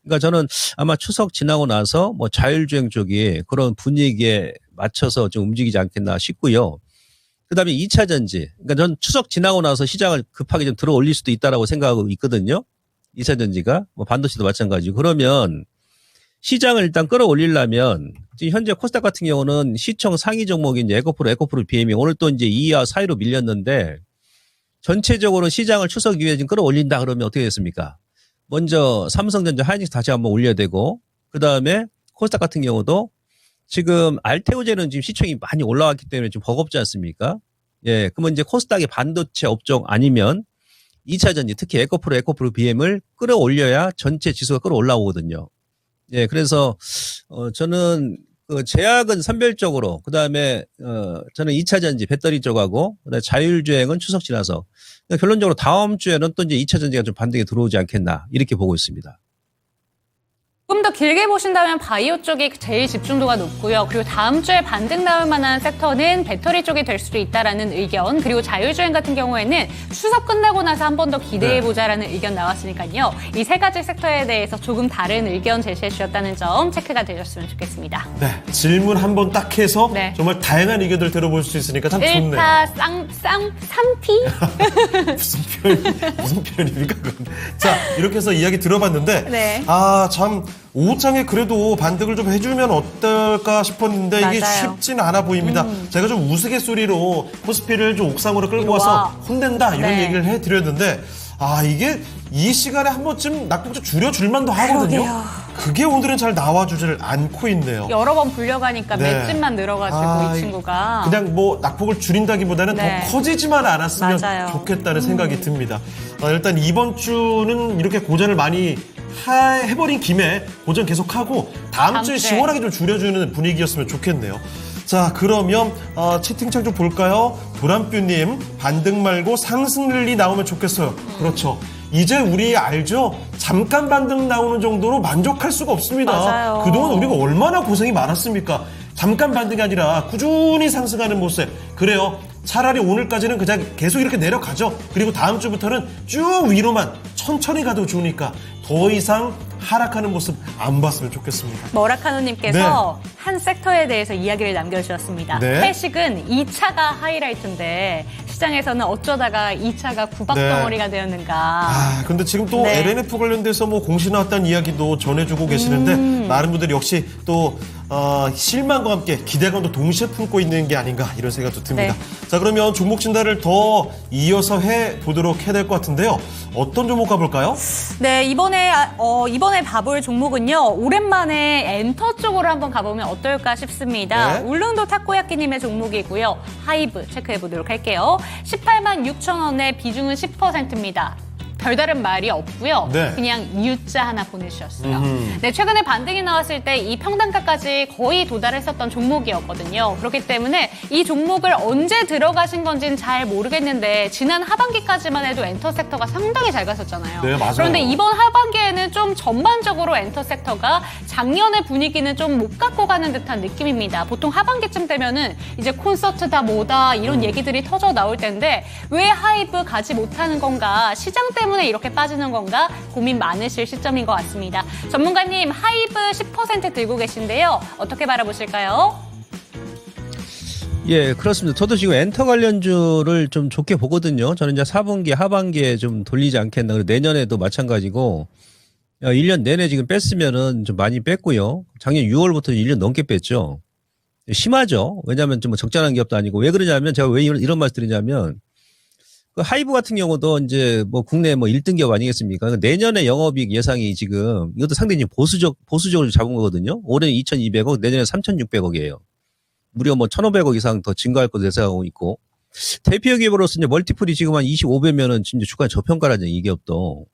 Speaker 5: 그러니까 저는 아마 추석 지나고 나서 뭐 자율주행 쪽이 그런 분위기에 맞춰서 좀 움직이지 않겠나 싶고요. 그다음에 2차 전지. 그러니까 전 추석 지나고 나서 시장을 급하게 좀 들어 올릴 수도 있다라고 생각하고 있거든요. 2차 전지가 뭐 반도체도 마찬가지고. 그러면 시장을 일단 끌어올리려면 지금 현재 코스닥 같은 경우는 시총 상위 종목인 이제 에코프로 BM이 오늘 또 이제 2위와 4위로 밀렸는데 전체적으로 시장을 추석 이후에 지금 끌어올린다 그러면 어떻게 됐습니까? 먼저 삼성전자 하이닉스 다시 한번 올려야 되고 그다음에 코스닥 같은 경우도 지금 알테오제는 지금 시총이 많이 올라왔기 때문에 좀 버겁지 않습니까? 예, 그러면 이제 코스닥의 반도체 업종 아니면 2차 전지 특히 에코프로 BM을 끌어올려야 전체 지수가 끌어올라오거든요. 예, 그래서 저는 그 제약은 선별적으로 그다음에 저는 2차 전지 배터리 쪽하고 그다음에 자율주행은 추석 지나서 그러니까 결론적으로 다음 주에는 또 이제 2차 전지가 좀 반등이 들어오지 않겠나 이렇게 보고 있습니다.
Speaker 2: 좀 더 길게 보신다면 바이오 쪽이 제일 집중도가 높고요. 그리고 다음 주에 반등 나올 만한 섹터는 배터리 쪽이 될 수도 있다라는 의견. 그리고 자율주행 같은 경우에는 추석 끝나고 나서 한 번 더 기대해보자라는 의견 나왔으니까요. 이 세 가지 섹터에 대해서 조금 다른 의견 제시해 주셨다는 점 체크가 되셨으면 좋겠습니다.
Speaker 1: 네, 질문 한 번 딱 해서
Speaker 2: 네.
Speaker 1: 정말 다양한 의견들 들어볼 수 있으니까 참 좋네요.
Speaker 2: 1타 쌍피?
Speaker 1: 무슨 표현입니까? 그건? 자, 이렇게 해서 이야기 들어봤는데
Speaker 2: 네.
Speaker 1: 참 오후장에 그래도 반등을 좀 해주면 어떨까 싶었는데 이게
Speaker 2: 맞아요.
Speaker 1: 쉽지는 않아 보입니다. 제가 좀 우스갯소리로 코스피를 좀 옥상으로 끌고 와서 혼낸다 이런
Speaker 2: 네.
Speaker 1: 얘기를 해드렸는데 이게 이 시간에 한 번쯤 낙폭좀 줄여줄 만도 하거든요. 그게 오늘은 잘 나와주지를 않고 있네요.
Speaker 2: 여러 번 불려가니까
Speaker 1: 네.
Speaker 2: 맷집만 늘어가지고 이 친구가.
Speaker 1: 그냥 뭐 낙폭을 줄인다기보다는
Speaker 2: 네.
Speaker 1: 더 커지지만 않았으면
Speaker 2: 맞아요.
Speaker 1: 좋겠다는 생각이 듭니다. 일단 이번 주는 이렇게 고전을 많이 해버린 김에 고전 계속하고 다음 주에 시원하게 좀 줄여주는 분위기였으면 좋겠네요. 자, 그러면 채팅창 좀 볼까요? 도란뷰님, 반등 말고 상승 랠리 나오면 좋겠어요. 그렇죠. 이제 우리 알죠? 잠깐 반등 나오는 정도로 만족할 수가 없습니다.
Speaker 2: 맞아요.
Speaker 1: 그동안 우리가 얼마나 고생이 많았습니까? 잠깐 반등이 아니라 꾸준히 상승하는 모습. 그래요. 차라리 오늘까지는 그냥 계속 이렇게 내려가죠. 그리고 다음 주부터는 쭉 위로만 천천히 가도 좋으니까 더 이상 하락하는 모습 안 봤으면 좋겠습니다.
Speaker 2: 머라카노님께서 한 섹터에 대해서 이야기를 남겨주셨습니다.
Speaker 1: 네.
Speaker 2: 회식은 2차가 하이라이트인데 시장에서는 어쩌다가 2차가 구박덩어리가 되었는가.
Speaker 1: 근데 지금 또
Speaker 2: 네.
Speaker 1: LNF 관련돼서 뭐 공시 나왔다는 이야기도 전해주고 계시는데 많은 분들이 역시 또 실망과 함께 기대감도 동시에 품고 있는 게 아닌가 이런 생각도 듭니다.
Speaker 2: 네.
Speaker 1: 자, 그러면 종목 진단을 더 이어서 해보도록 해야 될 것 같은데요. 어떤 종목 가볼까요?
Speaker 2: 네, 이번에 봐볼 종목은요. 오랜만에 엔터 쪽으로 한번 가보면 어떨까 싶습니다.
Speaker 1: 네.
Speaker 2: 울릉도 타코야끼님의 종목이고요. 하이브 체크해보도록 할게요. 18만 6천 원의 비중은 10%입니다. 별다른 말이 없고요.
Speaker 1: 네.
Speaker 2: 그냥 U자 하나 보내주셨어요. 네, 최근에 반등이 나왔을 때 이 평단가까지 거의 도달했었던 종목이었거든요. 그렇기 때문에 이 종목을 언제 들어가신 건지는 잘 모르겠는데 지난 하반기까지만 해도 엔터 섹터가 상당히 잘 갔었잖아요.
Speaker 1: 네, 맞아요.
Speaker 2: 그런데 이번 하반기에는 좀 전반적으로 엔터 섹터가 작년의 분위기는 좀 못 갖고 가는 듯한 느낌입니다. 보통 하반기쯤 되면은 이제 콘서트다 뭐다 이런 얘기들이 터져 나올 텐데 왜 하이브 가지 못하는 건가? 시장 때문에 이렇게 빠지는 건가 고민 많으실 시점인 것 같습니다. 전문가님 하이브 10% 들고 계신데요. 어떻게 바라보실까요?
Speaker 5: 예, 그렇습니다. 저도 지금 엔터 관련주를 좀 좋게 보거든요. 저는 이제 4분기, 하반기에 좀 돌리지 않겠나. 그리고 내년에도 마찬가지고 1년 내내 지금 뺐으면은 좀 많이 뺐고요. 작년 6월부터 1년 넘게 뺐죠. 심하죠. 왜냐하면 좀 적절한 기업도 아니고 왜 그러냐면 제가 왜 이런 말씀 드리냐면 그 하이브 같은 경우도 이제 뭐 국내 뭐 1등 기업 아니겠습니까? 내년에 영업이익 예상이 지금 이것도 상당히 보수적으로 잡은 거거든요. 올해는 2,200억, 내년에 3,600억이에요. 무려 뭐 1,500억 이상 더 증가할 것으로 예상하고 있고 대표 기업으로서 이제 멀티플이 지금 한 25배면은 진짜 주가 저평가라죠, 이 기업도.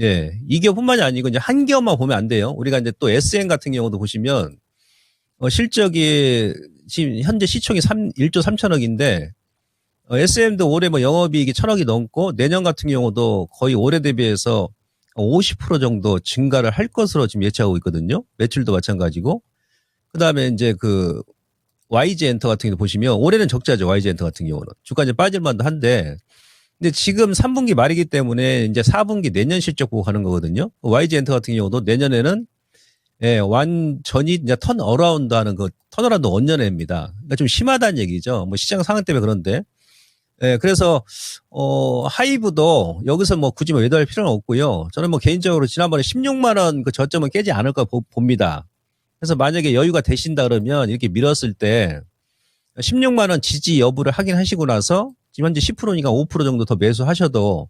Speaker 5: 예, 이 기업뿐만이 아니고 이제 한 기업만 보면 안 돼요. 우리가 이제 또 SN 같은 경우도 보시면 실적이 지금 현재 시총이 1조 3천억인데 SM도 올해 뭐 영업이익이 1,000억이 넘고 내년 같은 경우도 거의 올해 대비해서 50% 정도 증가를 할 것으로 지금 예측하고 있거든요. 매출도 마찬가지고. 그다음에 이제 그 YG 엔터 같은 경우 보시면 올해는 적자죠. YG 엔터 같은 경우는. 주가 이제 빠질 만도 한데 근데 지금 3분기 말이기 때문에 이제 4분기 내년 실적 보고 가는 거거든요. YG 엔터 같은 경우도 내년에는 예, 완전히 이제 턴어라운드 하는 그 턴어라운드 원년회입니다. 그러니까 좀 심하다는 얘기죠. 뭐 시장 상황 때문에 그런데. 예, 그래서, 하이브도 여기서 뭐 굳이 뭐 매도할 필요는 없고요. 저는 뭐 개인적으로 지난번에 16만원 그 저점은 깨지 않을 거 봅니다. 그래서 만약에 여유가 되신다 그러면 이렇게 밀었을 때 16만원 지지 여부를 확인하시고 나서 지금 현재 10%니까 5% 정도 더 매수하셔도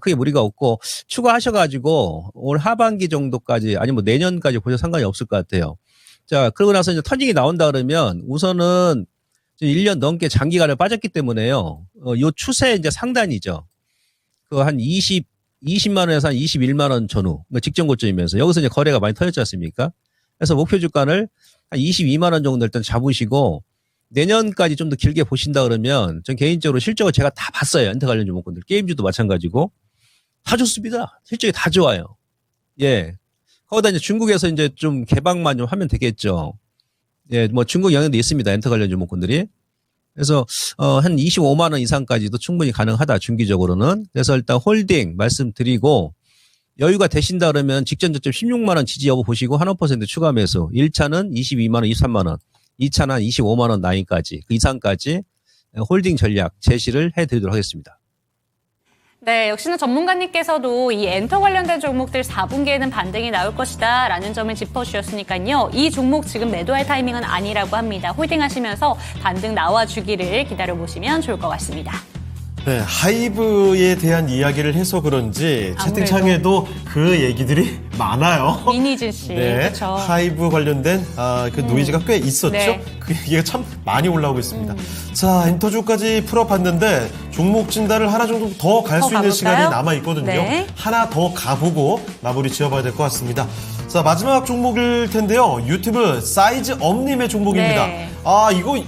Speaker 5: 크게 무리가 없고 추가하셔가지고 올 하반기 정도까지 아니면 뭐 내년까지 보셔도 상관이 없을 것 같아요. 자, 그러고 나서 이제 터닝이 나온다 그러면 우선은 1년 넘게 장기간을 빠졌기 때문에요. 요 추세 이제 상단이죠. 그 한 20만 원에서 한 21만 원 전후. 그러니까 직전 고점이면서 여기서 이제 거래가 많이 터졌지 않습니까? 그래서 목표 주가를 한 22만 원 정도 일단 잡으시고 내년까지 좀 더 길게 보신다 그러면 전 개인적으로 실적을 제가 다 봤어요. 엔터 관련 종목군들. 게임주도 마찬가지고. 다 좋습니다. 실적이 다 좋아요. 예. 거기다 이제 중국에서 이제 좀 개방만 좀 하면 되겠죠. 예, 뭐 중국 영향도 있습니다. 엔터 관련 종목군들이. 그래서 한 25만 원 이상까지도 충분히 가능하다. 중기적으로는. 그래서 일단 홀딩 말씀드리고 여유가 되신다 그러면 직전 저점 16만 원 지지 여부 보시고 한 5% 추가 매수. 1차는 22만 원, 23만 원. 2차는 한 25만 원 라인까지 그 이상까지 홀딩 전략 제시를 해드리도록 하겠습니다.
Speaker 2: 네, 역시나 전문가님께서도 이 엔터 관련된 종목들 4분기에는 반등이 나올 것이다 라는 점을 짚어주셨으니까요. 이 종목 지금 매도할 타이밍은 아니라고 합니다. 홀딩하시면서 반등 나와주기를 기다려보시면 좋을 것 같습니다.
Speaker 1: 네, 하이브에 대한 이야기를 해서 그런지 채팅창에도 그 얘기들이 많아요.
Speaker 2: 민희진 씨.
Speaker 1: 네,
Speaker 2: 그렇죠.
Speaker 1: 하이브 관련된 그 노이즈가 꽤 있었죠.
Speaker 2: 네.
Speaker 1: 그 얘기가 참 많이 올라오고 있습니다. 자, 엔터주까지 풀어봤는데 종목 진단을 하나 정도 더 갈 수 있는
Speaker 2: 가볼까요?
Speaker 1: 시간이 남아있거든요.
Speaker 2: 네.
Speaker 1: 하나 더 가보고 마무리 지어봐야 될 것 같습니다. 자, 마지막 종목일 텐데요. 유튜브 사이즈 업님의 종목입니다.
Speaker 2: 네.
Speaker 1: 아, 이거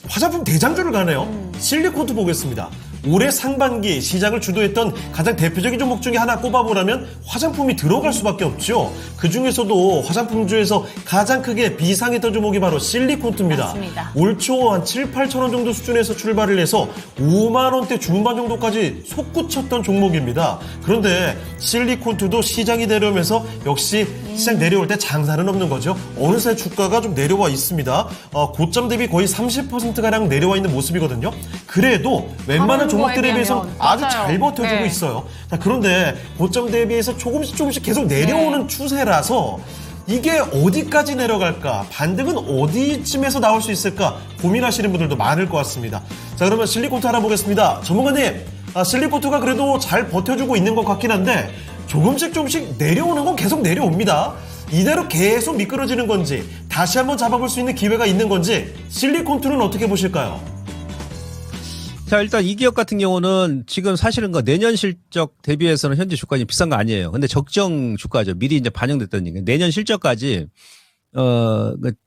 Speaker 1: 화장품 대장주를 가네요. 실리콘트 보겠습니다. 올해 상반기 시장을 주도했던 가장 대표적인 종목 중에 하나 꼽아보라면 화장품이 들어갈 수밖에 없죠. 그중에서도 화장품주에서 가장 크게 비상했던 종목이 바로 실리콘트입니다.
Speaker 2: 맞습니다.
Speaker 1: 올 초 한 7, 8천 원 정도 수준에서 출발을 해서 5만 원대 중반 정도까지 솟구쳤던 종목입니다. 그런데 실리콘트도 시장이 내려오면서 역시 시장 내려올 때 장사는 없는 거죠. 어느새 주가가 좀 내려와 있습니다. 고점 대비 거의 30%가량 내려와 있는 모습이거든요. 그래도 웬만한 종목들에 비해서 아주 잘 버텨주고
Speaker 2: 네.
Speaker 1: 있어요. 자, 그런데 고점 대비해서 조금씩 계속 내려오는 추세라서 이게 어디까지 내려갈까? 반등은 어디쯤에서 나올 수 있을까? 고민하시는 분들도 많을 것 같습니다. 자, 그러면 실리콘트 알아보겠습니다. 전문가님, 실리콘트가 그래도 잘 버텨주고 있는 것 같긴 한데 조금씩 내려오는 건 계속 내려옵니다. 이대로 계속 미끄러지는 건지 다시 한번 잡아볼 수 있는 기회가 있는 건지 실리콘트는 어떻게 보실까요?
Speaker 5: 자, 일단 이 기업 같은 경우는 지금 사실은 내년 실적 대비해서는 현재 주가가 좀 비싼 거 아니에요. 근데 적정 주가죠. 미리 이제 반영됐다는 얘기예요. 내년 실적까지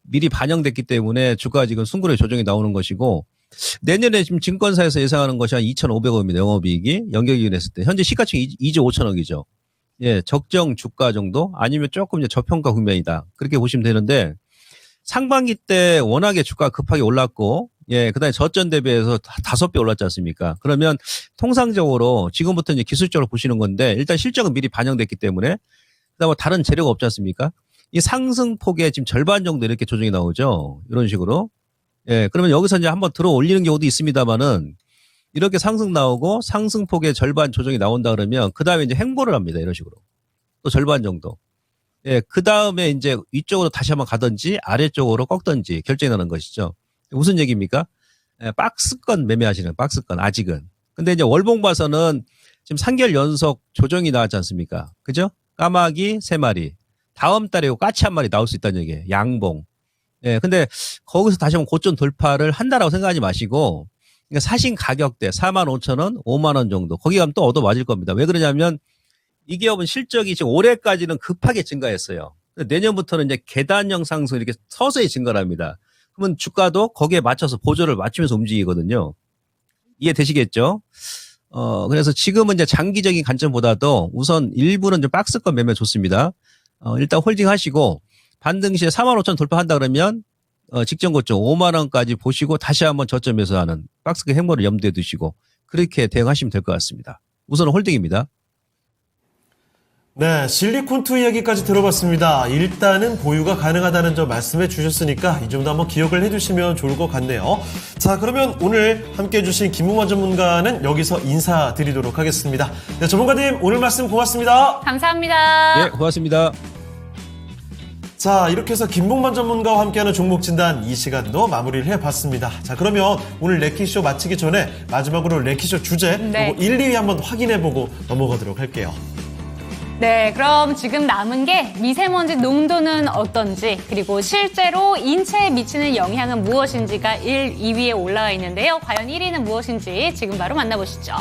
Speaker 5: 미리 반영됐기 때문에 주가가 지금 순구의 조정이 나오는 것이고, 내년에 지금 증권사에서 예상하는 것이 한 2,500억입니다. 영업이익이 연결기준했을 때 현재 시가총이 2조 5천억이죠. 예, 적정 주가 정도 아니면 조금 이제 저평가 국면이다. 그렇게 보시면 되는데, 상반기 때 워낙에 주가가 급하게 올랐고, 예, 그다음에 저점 대비해서 5배 올랐지 않습니까? 그러면 통상적으로 지금부터 이제 기술적으로 보시는 건데, 일단 실적은 미리 반영됐기 때문에, 그다음에 다른 재료가 없지 않습니까? 이 상승폭의 지금 절반 정도 이렇게 조정이 나오죠. 이런 식으로. 예, 그러면 여기서 이제 한번 들어 올리는 경우도 있습니다만은, 이렇게 상승 나오고 상승폭의 절반 조정이 나온다 그러면 그다음에 이제 횡보를 합니다. 이런 식으로. 또 절반 정도. 예, 그다음에 이제 위쪽으로 다시 한번 가든지 아래쪽으로 꺾든지 결정이 나는 것이죠. 무슨 얘기입니까? 예, 박스권 매매하시는 박스권 아직은. 근데 이제 월봉 봐서는 지금 3개월 연속 조정이 나왔지 않습니까? 그죠? 까마귀 3마리. 다음 달에 까치 1마리 나올 수 있다는 얘기예요. 양봉. 예, 근데 거기서 다시 한번 고점 돌파를 한다라고 생각하지 마시고, 그러니까 사신 가격대 45,000원, 5만 원 정도 거기 가면 또 얻어 맞을 겁니다. 왜 그러냐면 이 기업은 실적이 지금 올해까지는 급하게 증가했어요. 내년부터는 이제 계단형 상승 이렇게 서서히 증가를 합니다. 그러면 주가도 거기에 맞춰서 보조를 맞추면서 움직이거든요. 이해되시겠죠? 그래서 지금은 이제 장기적인 관점보다도 우선 일부는 좀 박스권 매매 좋습니다. 일단 홀딩 하시고 반등 시에 45,000 돌파한다 그러면 직전 고점 5만 원까지 보시고 다시 한번 저점에서 하는 박스권 행보를 염두에 두시고 그렇게 대응하시면 될 것 같습니다. 우선은 홀딩입니다.
Speaker 1: 네, 실리콘2 이야기까지 들어봤습니다. 일단은 보유가 가능하다는 점 말씀해 주셨으니까 이 점도 한번 기억을 해두시면 좋을 것 같네요. 자, 그러면 오늘 함께해 주신 김문관 전문가는 여기서 인사드리도록 하겠습니다. 네, 전문가님 오늘 말씀 고맙습니다.
Speaker 2: 감사합니다.
Speaker 5: 네, 고맙습니다.
Speaker 1: 자, 이렇게 해서 김봉만 전문가와 함께하는 종목 진단 이 시간도 마무리를 해봤습니다. 자, 그러면 오늘 레키쇼 마치기 전에 마지막으로 레키쇼 주제
Speaker 2: 네.
Speaker 1: 그리고 1, 2위 한번 확인해보고 넘어가도록 할게요.
Speaker 2: 네, 그럼 지금 남은 게 미세먼지 농도는 어떤지, 그리고 실제로 인체에 미치는 영향은 무엇인지가 1, 2위에 올라와 있는데요. 과연 1위는 무엇인지 지금 바로 만나보시죠.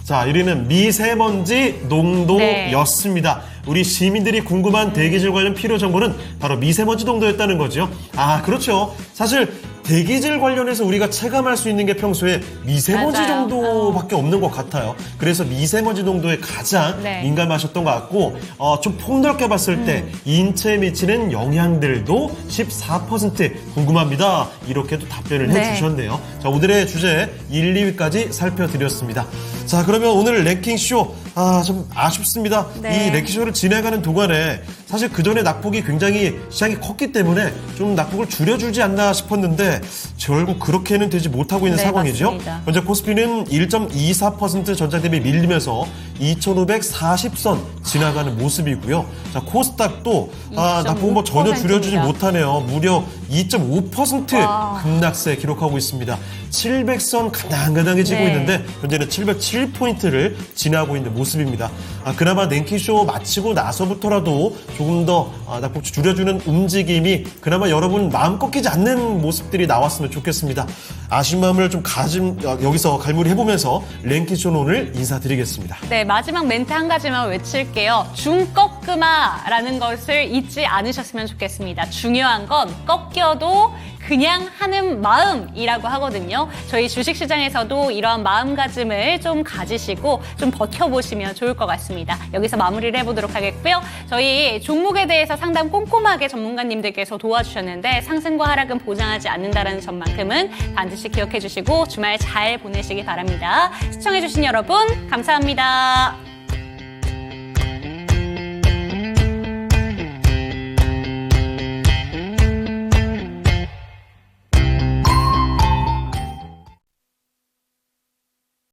Speaker 1: 자, 1위는 미세먼지 농도였습니다. 우리 시민들이 궁금한 대기질 관련 필요 정보는 바로 미세먼지 농도였다는 거죠. 아, 그렇죠. 사실 대기질 관련해서 우리가 체감할 수 있는 게 평소에 미세먼지
Speaker 2: 맞아요.
Speaker 1: 정도밖에 없는 것 같아요. 그래서 미세먼지 농도에 가장
Speaker 2: 네.
Speaker 1: 민감하셨던 것 같고, 좀 폭넓게 봤을 때 인체에 미치는 영향들도 14% 궁금합니다. 이렇게도 답변을
Speaker 2: 네.
Speaker 1: 해주셨네요. 자, 오늘의 주제 1, 2위까지 살펴드렸습니다. 자, 그러면 오늘 랭킹쇼 좀 아쉽습니다.
Speaker 2: 네.
Speaker 1: 이 랭킹쇼를 진행하는 동안에 사실 그전에 낙폭이 굉장히 시장이 컸기 때문에 좀 낙폭을 줄여주지 않나 싶었는데 결국 그렇게는 되지 못하고 있는
Speaker 2: 네,
Speaker 1: 상황이죠.
Speaker 2: 맞습니다.
Speaker 1: 현재 코스피는 1.24% 전장 대비 밀리면서 2,540선 지나가는 모습이고요. 자, 코스닥도 낙폭은 뭐 전혀 줄여주지
Speaker 2: 2.5%입니다.
Speaker 1: 못하네요. 무려 2.5%
Speaker 2: 와.
Speaker 1: 급락세 기록하고 있습니다. 700선 가당가당해지고
Speaker 2: 네.
Speaker 1: 있는데 현재는 707포인트를 지나고 있는 모습입니다. 그나마 랭킹쇼 마치고 나서부터라도 조금 더 낙폭 줄여주는 움직임이 그나마 여러분 마음 꺾이지 않는 모습들이 나왔으면 좋겠습니다. 아쉬운 마음을 좀 여기서 갈무리해보면서 랭킹쇼는 오늘 인사드리겠습니다.
Speaker 2: 네, 마지막 멘트 한 가지만 외칠게요. 중꺾음아라는 것을 잊지 않으셨으면 좋겠습니다. 중요한 건 꺾여도 그냥 하는 마음이라고 하거든요. 저희 주식시장에서도 이러한 마음가짐을 좀 가지시고 좀 버텨보시면 좋을 것 같습니다. 여기서 마무리를 해보도록 하겠고요. 저희 종목에 대해서 상담 꼼꼼하게 전문가님들께서 도와주셨는데 상승과 하락은 보장하지 않는다는 점만큼은 반드시 기억해 주시고 주말 잘 보내시기 바랍니다. 시청해 주신 여러분 감사합니다.